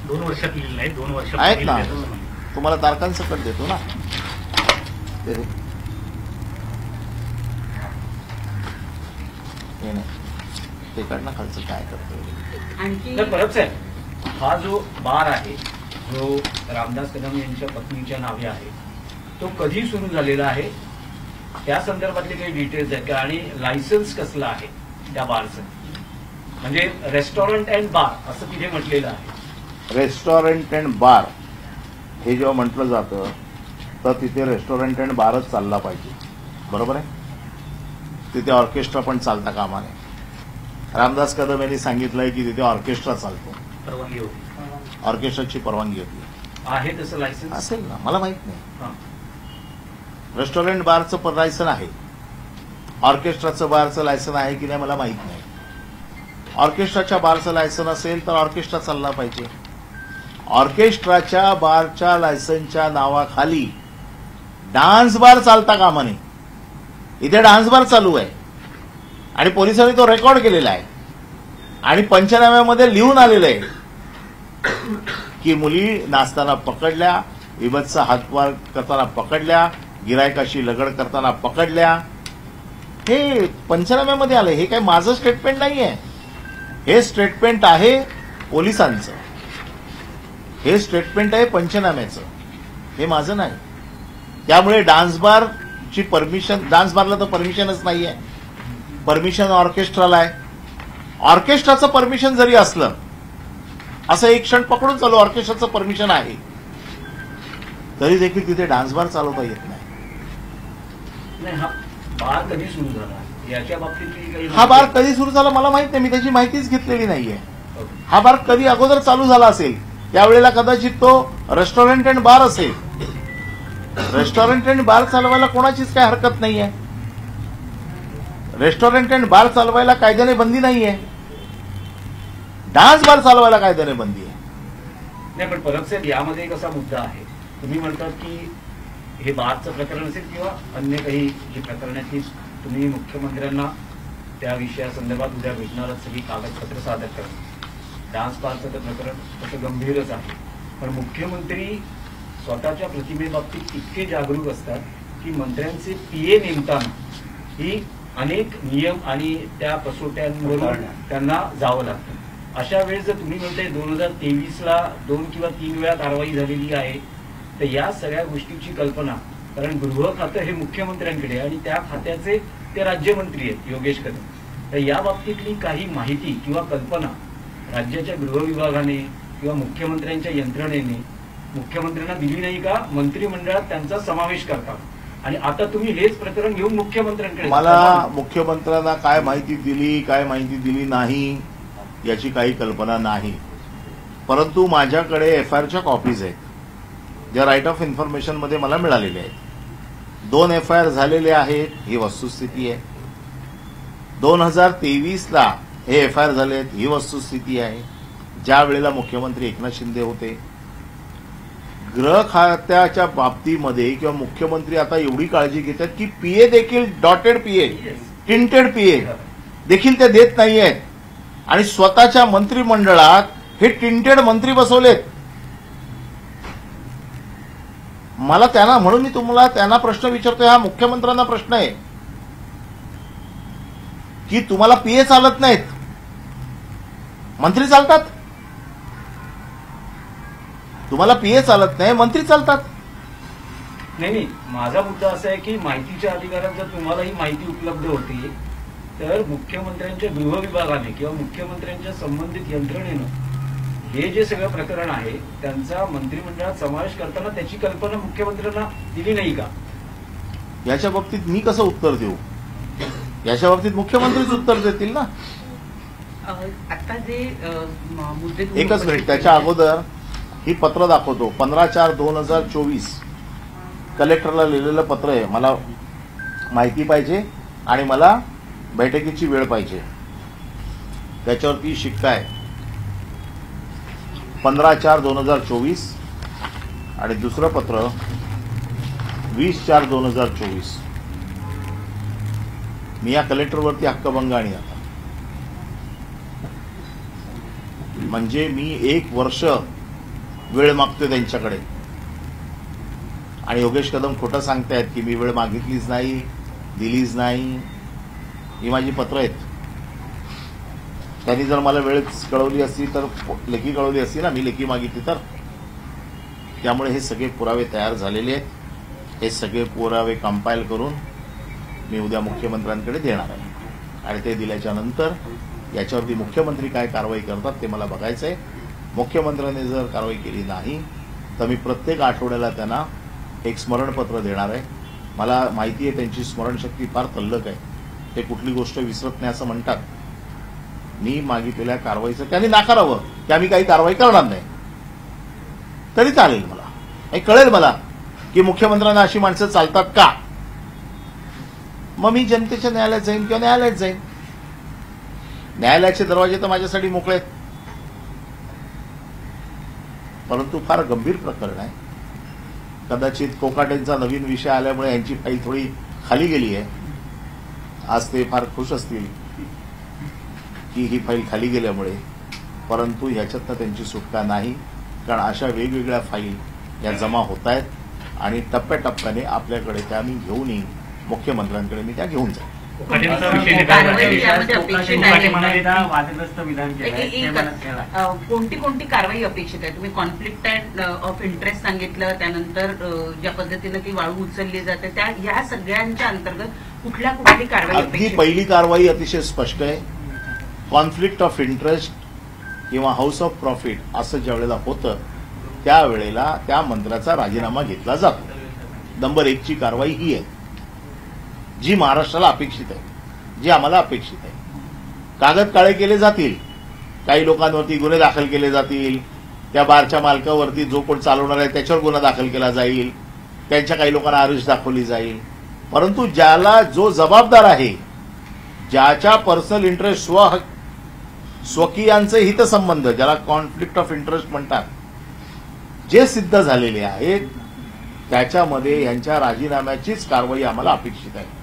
2 वर्षात लिहिली नाही, 2 वर्ष आहेत ना, तुम्हाला तारखांसकट देतो ना. ते काढणं खालचं काय करतो. आणखी तर परब साहेब, हा जो बार आहे जो रामदास कदम यांच्या पत्नीच्या नावे आहे तो कधी सुरू झालेला आहे, त्या संदर्भातले काही डिटेल्स आहेत का? आणि लायसन्स कसलं आहे त्या बारचं? म्हणजे रेस्टॉरंट अँड बार असं तिथे म्हटलेलं आहे. रेस्टॉरंट अँड बार हे जेव्हा म्हटलं जातं तर तिथे रेस्टॉरंट अँड बारच चालला पाहिजे, बरोबर आहे? तिथे ऑर्केस्ट्रा पण चालता कामा नये. रामदास कदम यांनी सांगितलंय की तिथे ऑर्केस्ट्रा चालतो, परवानगी होती, ऑर्केस्ट्राची परवानगी होती. आहे तसं लायसन्स असेल ना, मला माहित नाही. हां. रेस्टॉरंट बारचं लायसन आहे, ऑर्केस्ट्राचं बारचं लायसन आहे की नाही मला माहित नाही. ऑर्केस्ट्राच्या बारचं लायसन असेल तर ऑर्केस्ट्रा चालला पाहिजे. ऑर्केस्ट्राच्या बारच्या लायसनच्या नावाखाली डान्स बार चालता कामा नये. इथे डान्स बार चालू आहे आणि पोलिसांनी तो रेकॉर्ड केलेला आहे आणि पंचनाम्यामध्ये लिहून आलेलं आहे की मुली नाचताना पकडल्या, विभत्स हातवार करताना पकडल्या, गिरायकाशी लगड करताना पकडल्या. हे पंचनाम्यामध्ये आलंय. हे काय माझं स्टेटमेंट नाहीये, हे स्टेटमेंट आहे पोलिसांचं, हे स्टेटमेंट आहे पंचनाम्याचं, हे माझं नाही. त्यामुळे डान्स बारची परमिशन, डान्स बारला तर परमिशनच नाहीये, परमिशन ऑर्केस्ट्राला आहे. ऑर्केस्ट्राचं परमिशन जरी असलं, असं एक क्षण पकडून चालू ऑर्केस्ट्राचं परमिशन आहे, तरी देखील तिथे डान्स बार चालवता येत नाही. नाही, हा बार कधी सुरू झाला याच्या बाबतीत काही हा बार कधी सुरू झाला मला माहित नाही, मी त्याची माहितीच घेतलेली नाहीये. हा बार कधी अगोदर चालू झाला असेल त्यावेळेला कदाचित तो रेस्टॉरंट अँड बार असेल. रेस्टॉरंट अँड बार चालवायला कोणाचीच काय हरकत नाहीये. रेस्टॉरंट अँड बार चालवायला कायद्याने बंदी नाहीये. डान्स बार चालवायला कायद्याने बंदी आहे. नाही, पण परब साहेब यामध्ये एक असा मुद्दा आहे, तुम्ही म्हणतात की हे बारचं प्रकरण असेल किंवा अन्य काही जी प्रकरण आहेत ती तुम्ही मुख्यमंत्र्यांना त्या विषयासंदर्भात उद्या भेटणार सगळी कागदपत्र सादर करा. डान्स बारचं तर प्रकरण तसं गंभीरच आहे, पण मुख्यमंत्री स्वतःच्या प्रतिमेबाबतीत इतके जागरूक असतात की मंत्र्यांचे पीए नेमताना ही अनेक नियम आणि त्या कसोट्यांवरून त्यांना जावं लागतं. अशा वेळेस जर तुम्ही म्हणताय 2023ला 2 किंवा 3 वेळा कारवाई झालेली आहे, तर या सगळ्या गोष्टीची कल्पना, कारण गृह खातं हे मुख्यमंत्र्यांकडे आणि त्या खात्याचे ते राज्यमंत्री आहेत योगेश कदम, तर या बाबतीतली काही माहिती किंवा कल्पना राज्याच्या गृह विभागाने किंवा मुख्यमंत्र्यांच्या यंत्रणेने मुख्यमंत्र्यांना दिली नाही का? मंत्रिमंडळात त्यांचा समावेश करता आणि आता तुम्ही हेच प्रकरण घेऊन मुख्यमंत्र्यांकडे. मला मुख्यमंत्र्यांना काय माहिती दिली काय माहिती दिली नाही याची काही कल्पना नाही, परंतु माझ्याकडे एफआयआरच्या कॉपीज आहेत ज्या राईट ऑफ इन्फॉर्मेशन मध्ये मला मिळालेल्या आहेत. 2 एफआयआर झालेले आहेत ही वस्तुस्थिती आहे. 2023ला हे एफआयआर झाले आहेत ही वस्तुस्थिती आहे. ज्या वेळेला मुख्यमंत्री एकनाथ शिंदे होते, गृह खात्याच्या बाबतीमध्ये किंवा मुख्यमंत्री आता एवढी काळजी घेतात की पीए देखील डॉटेड पीए, टिंटेड पीए देखील ते देत नाहीयेत आणि स्वतःच्या मंत्रिमंडळात हे टिंटेड मंत्री बसवलेत. मला त्यांना म्हणून मी तुम्हाला त्यांना प्रश्न विचारतोय, हा मुख्यमंत्र्यांना प्रश्न आहे की तुम्हाला पीए चालत नाहीत, मंत्री चालतात. तुम्हाला पीए चालत नाही, मंत्री चालतात. नाही, माझा मुद्दा असा आहे की माहितीच्या अधिकारात जर तुम्हाला ही माहिती उपलब्ध होती तर मुख्यमंत्र्यांच्या गृह विभागाने किंवा मुख्यमंत्र्यांच्या संबंधित यंत्रणेनं हे जे सगळं प्रकरण आहे त्यांचा मंत्रिमंडळात समावेश करताना त्याची कल्पना मुख्यमंत्र्यांना दिली नाही का? याच्या बाबतीत मी कसं उत्तर देऊ? याच्या बाबतीत मुख्यमंत्रीच उत्तर देतील ना. आता जे मुद्दे एकच मिनिट, त्याच्या अगोदर ही पत्र दाखवतो. 15/4/2024 कलेक्टरला लिहिलेलं पत्र आहे. मला माहिती पाहिजे आणि मला बैठकीची वेळ पाहिजे, त्याच्यावरती शिक्का आहे. 15/4/2024 आणि दुसरं पत्र 20/4/2024. मी या कलेक्टरवरती हक्कभंग आणि आता म्हणजे मी 1 वर्ष वेळ मागतोय त्यांच्याकडे आणि योगेश कदम खोटं सांगतायत की मी वेळ मागितलीच नाही, दिलीच नाही. ही माझी पत्र आहेत. त्यांनी जर मला वेळ कळवली असती तर लेखी कळवली असती ना, मी लेखी मागितली तर. त्यामुळे हे सगळे पुरावे तयार झालेले आहेत. हे सगळे पुरावे कंपाईल करून मी उद्या मुख्यमंत्र्यांकडे देणार आहे आणि ते दिल्याच्या नंतर याच्यावरती मुख्यमंत्री काय कारवाई करतात ते मला बघायचं आहे. मुख्यमंत्र्यांनी जर कारवाई केली नाही तर मी प्रत्येक आठवड्याला त्यांना एक स्मरणपत्र देणार आहे. मला माहिती आहे त्यांची स्मरणशक्ती फार तल्लक आहे, ते कुठली गोष्ट विसरत नाही असं म्हणतात. मी मागितलेल्या कारवाईचं त्यांनी नाकारावं की आम्ही काही कारवाई करणार नाही तरी चालेल. मला कळेल मला की मुख्यमंत्र्यांना अशी माणसं चालतात का. मग मी जनतेच्या न्यायालयात जाईन किंवा न्यायालयात जाईन. न्यायालयाचे दरवाजे तर माझ्यासाठी मोकळे आहेत, परंतु फार गंभीर प्रकरण आहे. कदाचित कोकाटेंचा नवीन विषय आल्यामुळे यांची फाईल थोडी खाली गेली आहे. आज ते फार खुश असतील की ही फाईल खाली गेल्यामुळे, परंतु ह्याच्यातनं त्यांची सुटका नाही. कारण अशा वेगवेगळ्या फाईल या जमा होत आहेत आणि टप्प्याटप्प्याने आपल्याकडे त्या मी घेऊन येईन. मुख्यमंत्र्यांकडे मी त्या घेऊन जाईन. कोणती कोणती कारवाई अपेक्षित आहे? तुम्ही कॉन्फ्लिक्ट ऑफ इंटरेस्ट सांगितलं, त्यानंतर ज्या पद्धतीनं ती वाळू उचलली जाते त्या या सगळ्यांच्या अंतर्गत कुठली कारवाई? अगदी पहिली कारवाई अतिशय स्पष्ट आहे. कॉन्फ्लिक्ट ऑफ इंटरेस्ट किंवा हाऊस ऑफ प्रॉफिट असं ज्या वेळेला होतं त्यावेळेला त्या मंत्र्याचा राजीनामा घेतला जातो. नंबर 1 ची कारवाई ही आहे. जी महाराष्ट्राला अपेक्षित आहे, जी आम्हाला अपेक्षित आहे. कागद काळे केले जातील, काही लोकांवरती गुन्हे दाखल केले जातील, त्या बारच्या मालकावरती जो कोण चालवणार आहे त्याच्यावर गुन्हा दाखल केला जाईल, त्यांच्या काही लोकांना अरेस्ट दाखवली जाईल. परंतु ज्याला जो जबाबदार आहे, ज्याच्या पर्सनल इंटरेस्ट स्वकीयांचे हितसंबंध, ज्याला कॉन्फ्लिक्ट ऑफ इंटरेस्ट म्हणतात, जे सिद्ध झालेले आहेत त्याच्यामध्ये यांच्या राजीनाम्याचीच कारवाई आम्हाला अपेक्षित आहे.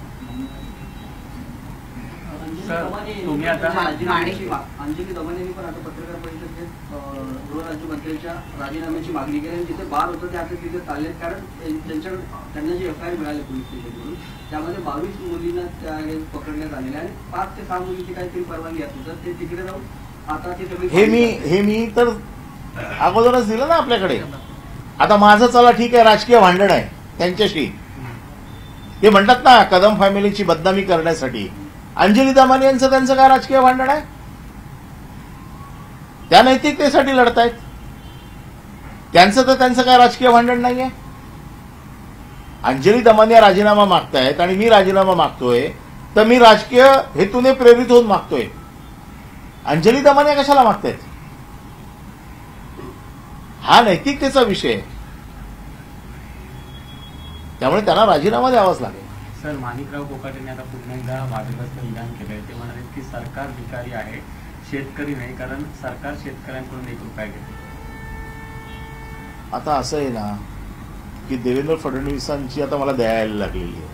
तुम्ही आता अंजली दमन पण आता पत्रकार परिषदेत गृहराज्यमंत्र्यांच्या राजीनाम्याची मागणी केली आणि जिथे बार होतं ते आता तिथे चालले, कारण त्यांना जी एफआयआर मिळाली पोलीस स्टेशनकडून त्यामध्ये 22 मुलींना पकडण्यात आलेल्या आणि 5 ते 6 मुलींची काहीतरी परवानगी असते, तर ते तिकडे जाऊन आता ते सगळे हे मी तर अगोदरच दिलं ना आपल्याकडे. आता माझं चला ठीक आहे, राजकीय भांडण आहे त्यांच्याशी, ते म्हणतात ना कदम फॅमिलीची बदनामी करण्यासाठी. अंजली दमानी यांचं त्यांचं काय राजकीय भांडण आहे? त्या नैतिकतेसाठी लढतायत, त्यांचं काय राजकीय भांडण नाहीये. अंजली दमानी राजीनामा मागतायत आणि मी राजीनामा मागतोय, तर मी राजकीय हेतूने प्रेरित होऊन मागतोय. अंजली दमानी कशाला मागतायत? हा नैतिकतेचा विषय आहे, त्यामुळे त्यांना राजीनामा द्यावाच लागेल. सर, माणिकराव कोकाटेंनी आता पुन्हा एकदा वादग्रस्त विधान केलंय. ते म्हणाले की सरकार भिकारी आहे, शेतकरी नाही, कारण सरकार शेतकऱ्यांकडून 1 रुपया घेते. आता असं आहे ना की देवेंद्र फडणवीसांची आता मला दया यायला लागलेली आहे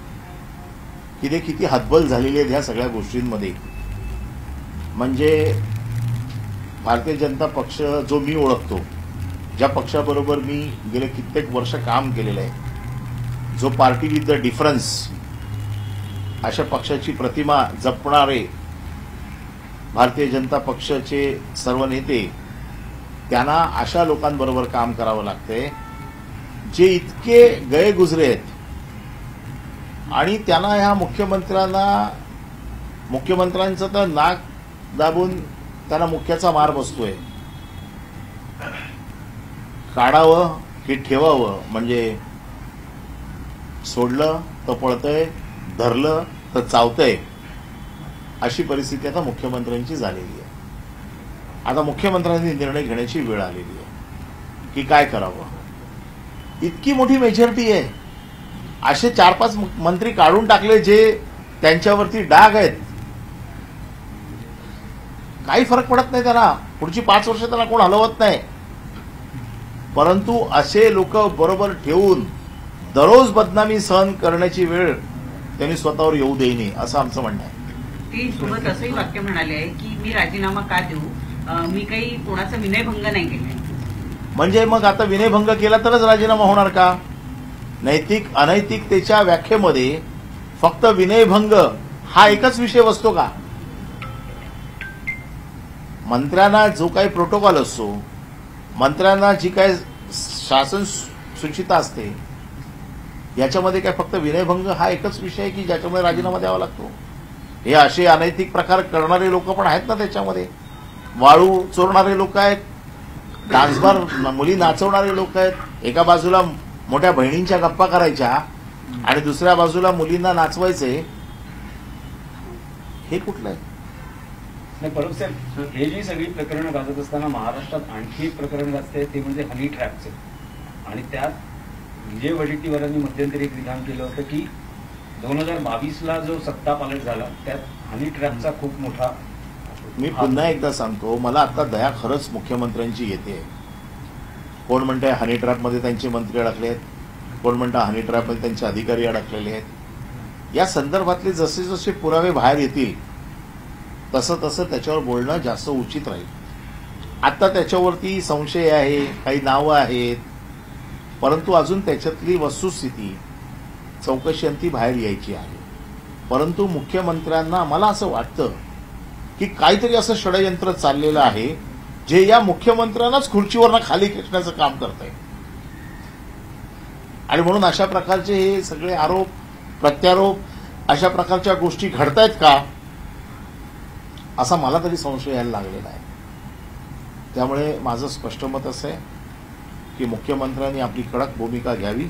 की ते किती हतबल झालेली आहेत ह्या सगळ्या गोष्टींमध्ये. म्हणजे भारतीय जनता पक्ष जो मी ओळखतो, ज्या पक्षाबरोबर मी गेले कित्येक वर्ष काम केलेलं आहे, जो पार्टी विथ द डिफरन्स अशा पक्षाची प्रतिमा जपणारे भारतीय जनता पक्षाचे सर्व नेते, त्यांना अशा लोकांबरोबर काम करावं लागतंय जे इतके गयगुजरे आहेत आणि त्यांना ह्या मुख्यमंत्र्यांचं तर नाक दाबून त्यांना मुख्याचा मार बसतोय. काढावं की ठेवावं, म्हणजे सोडलं तर पळतंय, धरलं तर चावतंय, अशी परिस्थिती आता मुख्यमंत्र्यांची झालेली आहे. आता मुख्यमंत्र्यांनी निर्णय घेण्याची वेळ आलेली आहे की काय करावं. इतकी मोठी मेजॉरिटी आहे, असे 4-5 मंत्री काढून टाकले जे त्यांच्यावरती डाग आहेत, काही फरक पडत नाही त्यांना, पुढची 5 वर्ष त्यांना कोण हलवत नाही. परंतु असे लोक बरोबर ठेवून दररोज बदनामी सहन करण्याची वेळ त्यांनी स्वतःवर येऊ देऊ नये, असं आमचं म्हणणं आहे. ती सोबत असंही वाक्य म्हणाले आहे की मी राजीनामा का देऊ, मी काही कोणाचा विनयभंग नाही केलाय. म्हणजे मग आता विनयभंग केला तरच राजीनामा होणार का? नैतिक अनैतिकतेच्या व्याख्येमध्ये फक्त विनयभंग हा एकच विषय बसतो का? मंत्र्यांना जो काही प्रोटोकॉल असतो, मंत्र्यांना जी काही शासन सूचिता असते, याच्यामध्ये काय फक्त विनयभंग हा एकच विषय आहे की ज्याच्यामध्ये राजीनामा द्यावा लागतो? हे असे अनैतिक प्रकार करणारे लोक पण आहेत ना त्याच्यामध्ये. वाळू चोरणारे लोक आहेत, डान्सबार मुली नाचवणारे लोक आहेत. एका बाजूला मोठ्या बहिणींच्या गप्पा करायच्या आणि दुसऱ्या बाजूला मुलींना नाचवायचे, हे कुठलं आहे? नाही परब साहेब, हे जी सगळी प्रकरणं गाजत असताना महाराष्ट्रात आणखी एक प्रकरण गाजतंय, ते म्हणजे हनी ट्रॅपचे. आणि त्यात विजय वडेट्टीवारांनी मध्यंतरी एक विधान केलं होतं की 2022ला जो सत्ता पालट झाला त्यात हनी ट्रॅपचा खूप मोठा. मी पुन्हा एकदा सांगतो, मला आता दया खरंच मुख्यमंत्र्यांची येते. कोण म्हणते हनी ट्रॅपमध्ये त्यांचे मंत्री अडकले आहेत, कोण म्हणता हनी ट्रॅपमध्ये त्यांचे अधिकारी अडकलेले आहेत. या संदर्भातले जसे जसे पुरावे बाहेर येतील तसं तसं त्याच्यावर बोलणं जास्त उचित राहील. आता त्याच्यावरती संशय आहे, काही नावं आहेत, परंतु अजून त्याच्यातली वस्तुस्थिती चौकशी अंती बाहेर यायची आहे. परंतु मुख्यमंत्र्यांना मला असं वाटतं की काहीतरी असं षडयंत्र चाललेलं आहे जे या मुख्यमंत्र्यांनाच खुर्चीवरनं खाली खेचण्याचं काम करत आहे. आणि म्हणून अशा प्रकारचे हे सगळे आरोप प्रत्यारोप अशा प्रकारच्या गोष्टी घडतायत का, असा मला तरी संशय यायला लागलेला आहे. त्यामुळे माझं स्पष्ट मत असं आहे की मुख्यमंत्र्यांनी आपली कडक भूमिका घ्यावी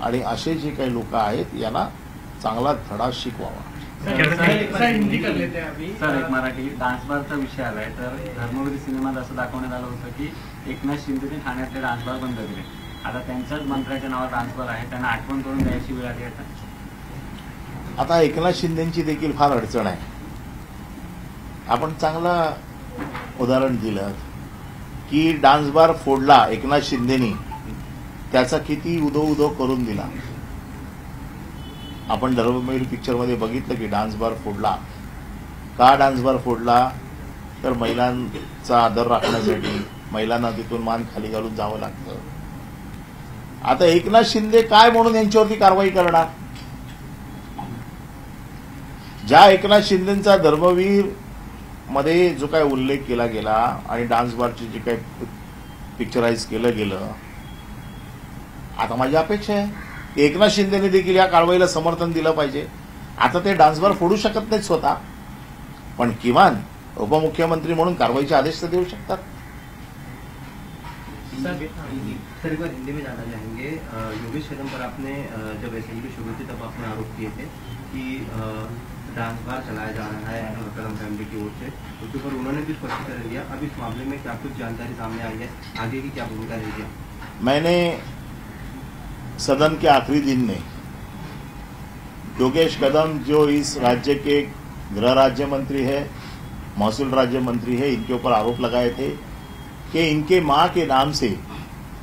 आणि असे जे काही लोक आहेत यांना चांगला धडा शिकवावा. हिंदी कर लेते हैं अभी. सर एक मराठी डान्स बारचा विषय आलाय. तर धर्मवीर सिनेमात असं दाखवण्यात आलं होतं की एकनाथ शिंदेने ठाण्यातले डान्स बार बंद केले. आता त्यांच्याच मंत्र्याच्या नावावर डान्स बार आहे, त्यांना आठवण करून द्यायची वेळ आली आहे. आता एकनाथ शिंदेची देखील फार अडचण आहे. आपण चांगला उदाहरण दिलं की डान्स बार फोडला एकनाथ शिंदेनी, त्याचा किती उदो उदो करून दिला. आपण धर्मवीर पिक्चरमध्ये बघितलं की डान्स बार फोडला. का डान्स बार फोडला? तर महिलांचा आदर राखण्यासाठी, महिलांना तिथून मान खाली घालून जावं लागतं. आता एकनाथ शिंदे काय म्हणून यांच्यावरती कारवाई करणार? ज्या एकनाथ शिंदेचा धर्मवीर मध्ये जो काय उल्लेख केला गेला आणि डान्स बारचे जे काय पिक्चराइज केलं गेलं, आता माझी अपेक्षा आहे की एकनाथ शिंदेने देखील या कारवाईला समर्थन दिलं पाहिजे. आता ते डान्स बार फोडू शकत नाहीत स्वतः, पण किमान उपमुख्यमंत्री म्हणून कारवाईचे आदेश तर देऊ शकतात. सर एक बार हिंदी में जानना चाहेंगे. योगेश कदम पर आपने जब असेंबली शुरू थी तब आपने आरोप किए थे कि डांस बार चलाया जा रहा है कदम फैमिली की ओर से, उसके ऊपर उन्होंने भी स्पष्टीकरण दिया. अब इस मामले में क्या कुछ जानकारी सामने आई है, आगे की क्या भूमिका रहेगी? मैंने सदन के आखिरी दिन में योगेश कदम जो इस राज्य के गृह राज्य मंत्री है, महसूल राज्य मंत्री है, इनके ऊपर आरोप लगाए थे कि इनके मां के नाम से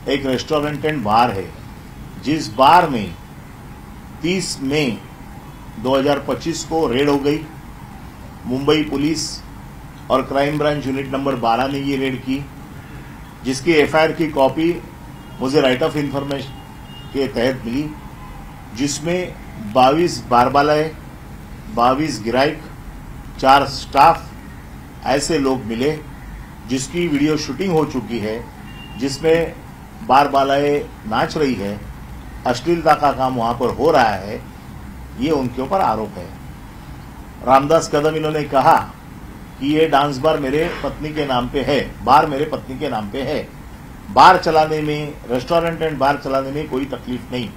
एक रेस्टोरेंट एंड बार है, जिस बार में 30 मई 2025 को रेड हो गई. मुंबई पुलिस और क्राइम ब्रांच यूनिट नंबर 12 ने ये रेड की, जिसकी एफआईआर की कॉपी मुझे राइट ऑफ इंफॉर्मेशन के तहत मिली, जिसमें 22 बारबालाए, 22 गिराइक, 4 स्टाफ ऐसे लोग मिले, जिसकी वीडियो शूटिंग हो चुकी है, जिसमें बारबालाए नाच रही है, अश्लीलता का काम वहां पर हो रहा है. ये उनके ऊपर आरोप है. रामदास कदम इन्होंने कहा कि ये डांस बार मेरे पत्नी के नाम पे है, बार मेरे पत्नी के नाम पे है. बार चलाने में, रेस्टोरेंट एंड बार चलाने में कोई तकलीफ नहीं,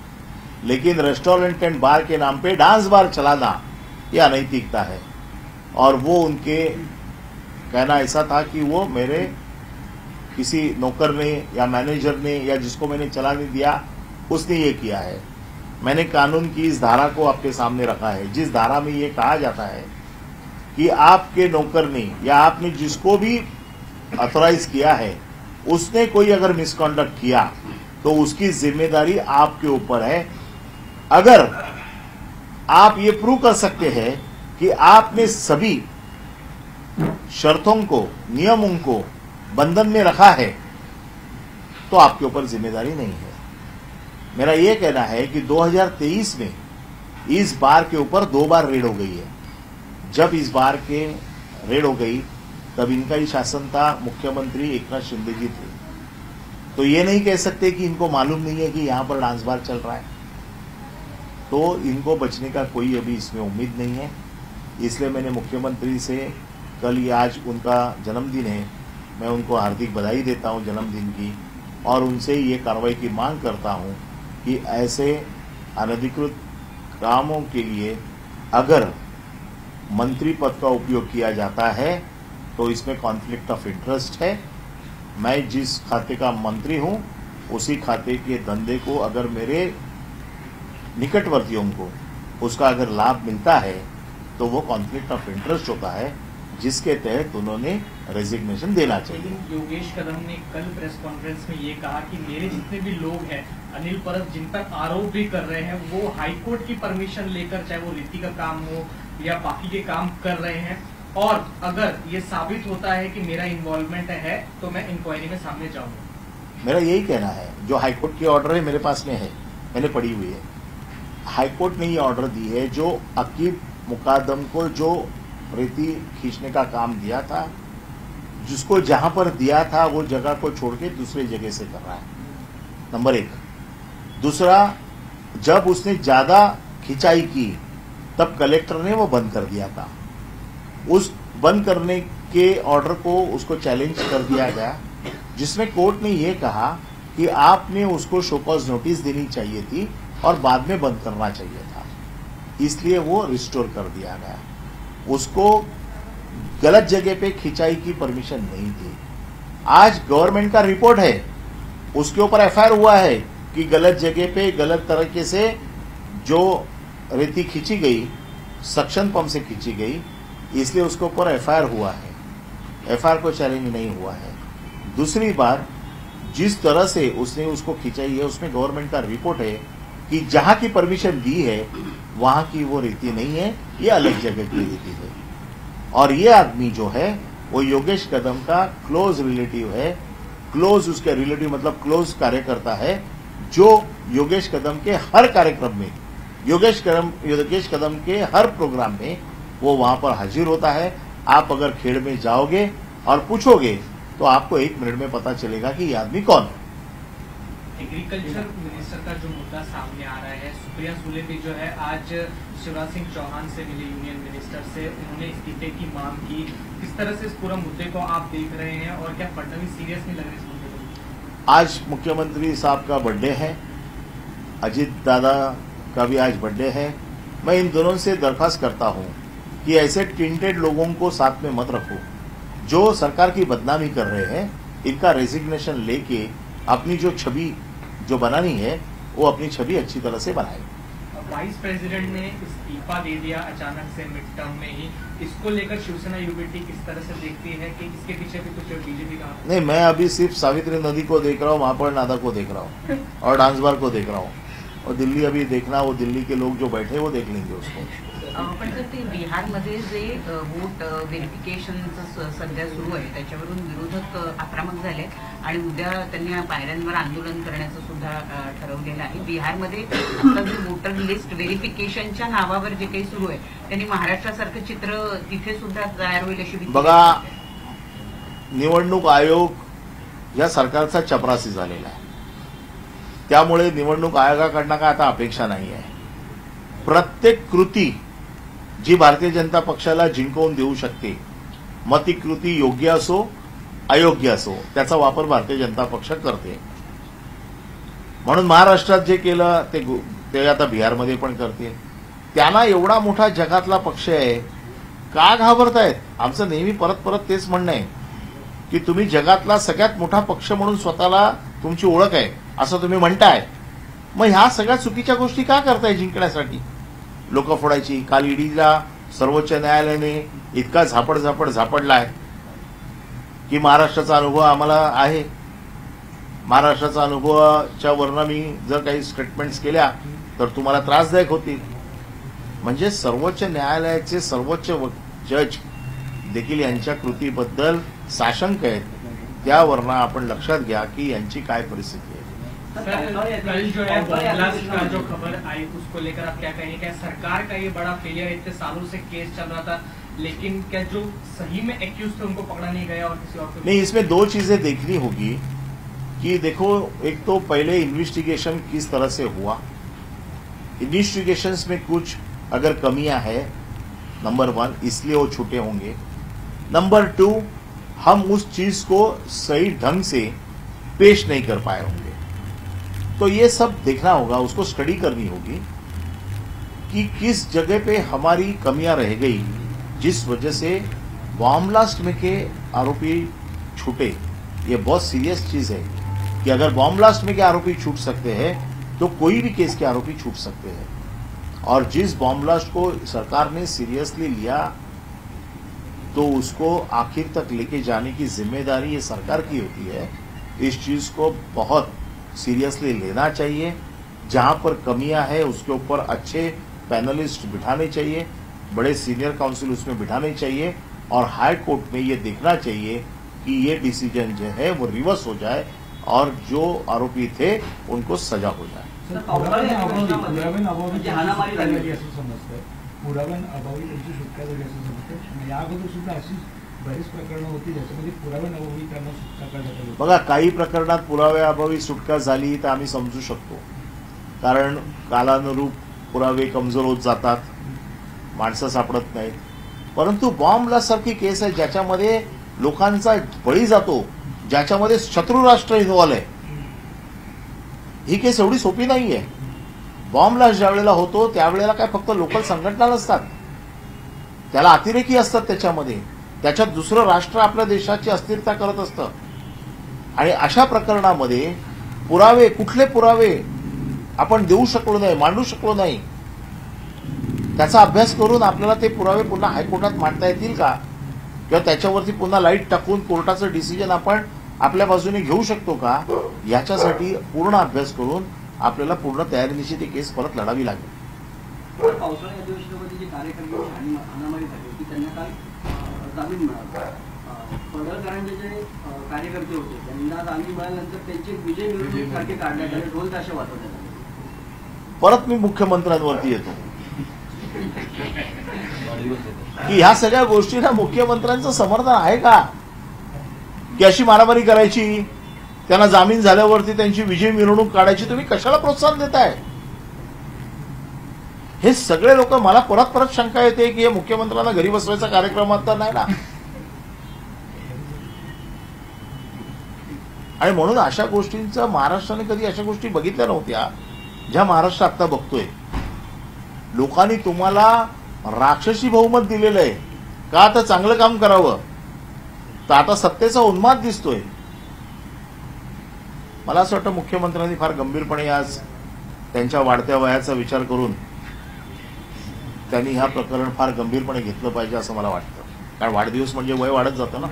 लेकिन रेस्टोरेंट एंड बार के नाम पे डांस बार चलाना यह अनैतिकता है. और वो उनके कहना ऐसा था कि वो मेरे किसी नौकर ने या मैनेजर ने या जिसको मैंने चलाने दिया उसने ये किया है. मैंने कानून की इस धारा को आपके सामने रखा है, जिस धारा में ये कहा जाता है कि आपके नौकर ने या आपने जिसको भी ऑथराइज किया है उसने कोई अगर मिसकॉन्डक्ट किया तो उसकी जिम्मेदारी आपके ऊपर है. अगर आप ये प्रूव कर सकते हैं कि आपने सभी शर्तों को, नियमों को बंधन में रखा है, तो आपके ऊपर जिम्मेदारी नहीं है. मेरा यह कहना है कि 2023 में इस बार के ऊपर 2 बार रेड हो गई है. जब इस बार के रेड हो गई तब इनका ही शासन था, मुख्यमंत्री एकनाथ शिंदे जी थे. तो ये नहीं कह सकते कि इनको मालूम नहीं है कि यहां पर डांस बार चल रहा है. तो इनको बचने का कोई अभी इसमें उम्मीद नहीं है. इसलिए मैंने मुख्यमंत्री से कल ही, आज उनका जन्मदिन है, मैं उनको हार्दिक बधाई देता हूं जन्मदिन की, और उनसे ये कार्रवाई की मांग करता हूं कि ऐसे अनधिकृत कामों के लिए अगर मंत्री पद का उपयोग किया जाता है तो इसमें कॉन्फ्लिक्ट ऑफ इंटरेस्ट है. मैं जिस खाते का मंत्री हूं उसी खाते के धंधे को अगर मेरे निकटवर्तियों को उसका अगर लाभ मिलता है तो वो कॉन्फ्लिक्ट ऑफ इंटरेस्ट होता है, जिसके तहत उन्होंने रेजिग्नेशन देना चाहिए. लेकिन योगेश कदम ने कल प्रेस कॉन्फ्रेंस में ये कहा कि मेरे जितने भी लोग हैं, अनिल परब जिन पर आरोप भी कर रहे हैं, वो हाईकोर्ट की परमिशन लेकर, चाहे वो रीति का काम हो या बाकी के काम कर रहे हैं, और अगर ये साबित होता है कि मेरा इन्वॉल्वमेंट है तो मैं इंक्वायरी में सामने जाऊंगा. मेरा यही कहना है, जो हाईकोर्ट की ऑर्डर है मेरे पास में है, मैंने पढ़ी हुई है. हाईकोर्ट ने ये ऑर्डर दी है, जो अकीब मुकादम को जो रेती खींचने का काम दिया था, जिसको जहां पर दिया था वो जगह को छोड़ के दूसरे जगह से कर रहा है, नंबर 1. दूसरा, जब उसने ज्यादा खिंचाई की तब कलेक्टर ने वो बंद कर दिया था. उस बंद करने के ऑर्डर को उसको चैलेंज कर दिया गया, जिसमें कोर्ट ने ये कहा कि आपने उसको शो कॉज नोटिस देनी चाहिए थी और बाद में बंद करना चाहिए था. इसलिए वो रिस्टोर कर दिया गया। उसको गलत जगह पे खिंचाई की परमिशन नहीं थी। आज गवर्नमेंट का रिपोर्ट है, उसके ऊपर एफआईआर हुआ है कि गलत जगह पे गलत तरीके से जो रेती खींची गई, सक्शन पंप से खींची गई, इसलिए उसके ऊपर एफआईआर हुआ है। एफआईआर को चैलेंज नहीं हुआ है। दूसरी बात, जिस तरह से उसने उसको खिंचाई है उसमें गवर्नमेंट का रिपोर्ट है कि जहां की परमिशन दी है वहां की वो रेती नहीं है, ये अलग जगह की रेती है। और ये आदमी जो है वो योगेश कदम का क्लोज रिलेटिव है। क्लोज उसके रिलेटिव मतलब क्लोज कार्यकर्ता है, जो योगेश कदम के हर कार्यक्रम में, योगेश कदम के हर प्रोग्राम में वो वहां पर हाजिर होता है। आप अगर खेड़ में जाओगे और पूछोगे तो आपको 1 मिनट में पता चलेगा कि ये आदमी कौन है। एग्रीकल्चर मिनिस्टर का जो मुद्दा सामने आ रहा है, सुप्रिया सुले भी जो है आज शिवराज सिंह चौहान से मिले, यूनियन मिनिस्टर से, उन्होंने इस्तीफे की मांग की। किस तरह से इस पूरे मुद्दे को आप देख रहे हैं और क्या फडणवीस सीरियस नहीं लग रहे इस मुद्दे को? आज मुख्यमंत्री साहब का बर्थडे है, अजीत दादा का भी आज बर्थडे है। मैं इन दोनों से दरखास्त करता हूं कि ऐसे टिंटेड लोगों को साथ में मत रखो जो सरकार की बदनामी कर रहे हैं। इनका रेजिग्नेशन लेके अपनी जो छवि जो बनानी है वो अपनी छवि अच्छी तरह से बनाए। वाइस प्रेसिडेंट ने इस्तीफा दे दिया अचानक से मिड टर्म में ही, इसको लेकर शिवसेना यूबीटी किस तरह से देखती है कि इसके पीछे भी कुछ बीजेपी का? नहीं, मैं अभी सिर्फ सावित्री नदी को देख रहा हूँ, महापौर नादा को देख रहा हूँ और डांस बार को देख रहा हूँ। और दिल्ली अभी देखना, वो दिल्ली के लोग जो बैठे वो देख लेंगे उसको। पण सर, ते बिहारमध्ये जे वोट व्हेरिफिकेशनचं सध्या सुरू आहे त्याच्यावरून विरोधक आक्रमक झाले आणि उद्या त्यांनी पायऱ्यांवर आंदोलन करण्याचं सुद्धा ठरवलेलं आहे। बिहारमध्ये आता जे वोटर लिस्ट व्हेरिफिकेशनच्या नावावर जे काही सुरू आहे त्यांनी महाराष्ट्रासारखं चित्र तिथे सुद्धा तयार होईल अशी भीती बघा, निवडणूक आयोग या सरकारचा चपरासी झालेला आहे, त्यामुळे निवडणूक आयोगाकडनं काय आता अपेक्षा नाही आहे। प्रत्येक कृती जी भारतीय जनता पक्षाला जिंकवून देऊ शकते, मग ती कृती योग्य असो अयोग्य असो, त्याचा वापर भारतीय जनता पक्ष करते। म्हणून महाराष्ट्रात जे केलं ते आता बिहारमध्ये पण करते। त्यांना एवढा मोठा जगातला पक्ष आहे, का घाबरतायत? आमचं नेहमी परत परत तेच म्हणणं आहे की तुम्ही जगातला सगळ्यात मोठा पक्ष म्हणून स्वतःला तुमची ओळख आहे असं तुम्ही म्हणताय, मग ह्या सगळ्या चुकीच्या गोष्टी का करताय जिंकण्यासाठी? लोक फोडायची। काल ईडीला सर्वोच्च न्यायालयाने इतका झापडलाय की महाराष्ट्राचा अनुभव आम्हाला आहे, महाराष्ट्राचा अनुभवाच्या वरनं मी जर काही स्टेटमेंट्स केल्या तर तुम्हाला त्रासदायक होतील। म्हणजे सर्वोच्च न्यायालयाचे सर्वोच्च जज देखील यांच्या कृतीबद्दल साशंक आहेत, त्यावरनं आपण लक्षात घ्या की यांची काय परिस्थिती आहे। कल जो है ब्लास्ट का जो खबर आई उसको लेकर आप क्या कहेंगे? क्या सरकार का ये बड़ा फेलियर, इतने सालों से केस चल रहा था लेकिन क्या जो सही में एक्यूज थे उनको पकड़ा नहीं गया और किसी और को? नहीं, इसमें 2 चीजें देखनी होगी कि देखो, एक तो पहले इन्वेस्टिगेशन किस तरह से हुआ, इन्वेस्टिगेशंस में कुछ अगर कमियां है, नंबर 1 इसलिए वो छूटे होंगे। नंबर 2 हम उस चीज को सही ढंग से पेश नहीं कर पाए होंगे। तो ये सब देखना होगा, उसको स्टडी करनी होगी कि किस जगह पे हमारी कमियां रह गई जिस वजह से बॉम्ब ब्लास्ट में के आरोपी छूटे। ये बहुत सीरियस चीज है कि अगर बॉम्ब ब्लास्ट में के आरोपी छूट सकते हैं तो कोई भी केस के आरोपी छूट सकते हैं। और जिस बॉम्ब ब्लास्ट को सरकार ने सीरियसली लिया तो उसको आखिर तक लेके जाने की जिम्मेदारी ये सरकार की होती है। इस चीज को बहुत सीरियसली लेना चाहिए। जहां पर कमियां है उसके ऊपर अच्छे पैनलिस्ट बिठाने चाहिए, बड़े सीनियर काउंसिल उसमें बिठाने चाहिए और हाई कोर्ट में ये देखना चाहिए कि ये डिसीजन जो है वो रिवर्स हो जाए और जो आरोपी थे उनको सजा हो जाए। पुराव्यान अभावी त्यांची सुटका झाली असं समजतं। या अगोदर सुद्धा अशी बरीच प्रकरणं होती ज्याच्यामध्ये पुराव्याअभावी त्यांना सुटका करण्यात आली। बघा, काही प्रकरणात पुराव्याअभावी सुटका झाली तर आम्ही समजू शकतो, कारण कालानुरूप पुरावे कमजोर होत जातात, माणसं सापडत नाहीत। परंतु बॉम्ब ब्लास्ट सारखी केस आहे ज्याच्यामध्ये लोकांचा बळी जातो, ज्याच्यामध्ये शत्रू राष्ट्र इन्व्हॉल्व आहे, ही केस एवढी सोपी नाहीये। बॉम्ब ब्लास्ट ज्या वेळेला होतो त्यावेळेला काय फक्त लोकल संघटना नसतात, त्याला अतिरेकी असतात त्याच्यामध्ये, त्याच्यात दुसरं राष्ट्र आपल्या देशाची अस्थिरता करत असतं. आणि अशा प्रकरणामध्ये पुरावे, कुठले पुरावे आपण देऊ शकलो नाही, मांडू शकलो नाही, त्याचा अभ्यास करून आपल्याला ते पुरावे पुन्हा हायकोर्टात मांडता येतील का, किंवा त्याच्यावरती पुन्हा लाईट टाकून कोर्टाचं डिसिजन आपण आपल्या बाजूने घेऊ शकतो का, याच्यासाठी पूर्ण अभ्यास करून आपल्याला पूर्ण तयारीनिशी ती केस परत लढावी लागेल. पावसाळी अधिवेशनामध्ये जे कार्यकर्त्यांची हाणामारी झाली होती त्यांना काल जामीन मिळाला. पडळकरांचे जे कार्यकर्ते होते त्यांना जामीन मिळाल्यानंतर त्यांचे विजय मिरवणूक सारखे काढण्यात आले, ढोल ताशे वाजवण्यात आले. परत मी मुख्यमंत्र्यांवरती येतो की ह्या सगळ्या गोष्टींना मुख्यमंत्र्यांचं समर्थन आहे का, की अशी मारामारी करायची, त्यांना जामीन झाल्यावरती त्यांची विजय मिरवणूक काढायची, तुम्ही कशाला प्रोत्साहन देताय? हे सगळे लोक, मला परत परत शंका येते की हे मुख्यमंत्र्यांना घरी बसवायचा कार्यक्रमात तर नाही ना. आणि म्हणून अशा गोष्टींचं महाराष्ट्राने कधी अशा गोष्टी बघितल्या नव्हत्या ज्या महाराष्ट्र आता बघतोय. लोकांनी तुम्हाला राक्षसी बहुमत दिलेलं आहे का, तर चांगलं काम करावं, तर आता सत्तेचा उन्माद दिसतोय. मला असं वाटतं मुख्यमंत्र्यांनी फार गंभीरपणे आज त्यांच्या वाढत्या वयाचा विचार करून त्यांनी हा प्रकरण फार गंभीरपणे घेतलं पाहिजे असं मला वाटतं. कारण वाढदिवस म्हणजे वय वाढत जातं ना.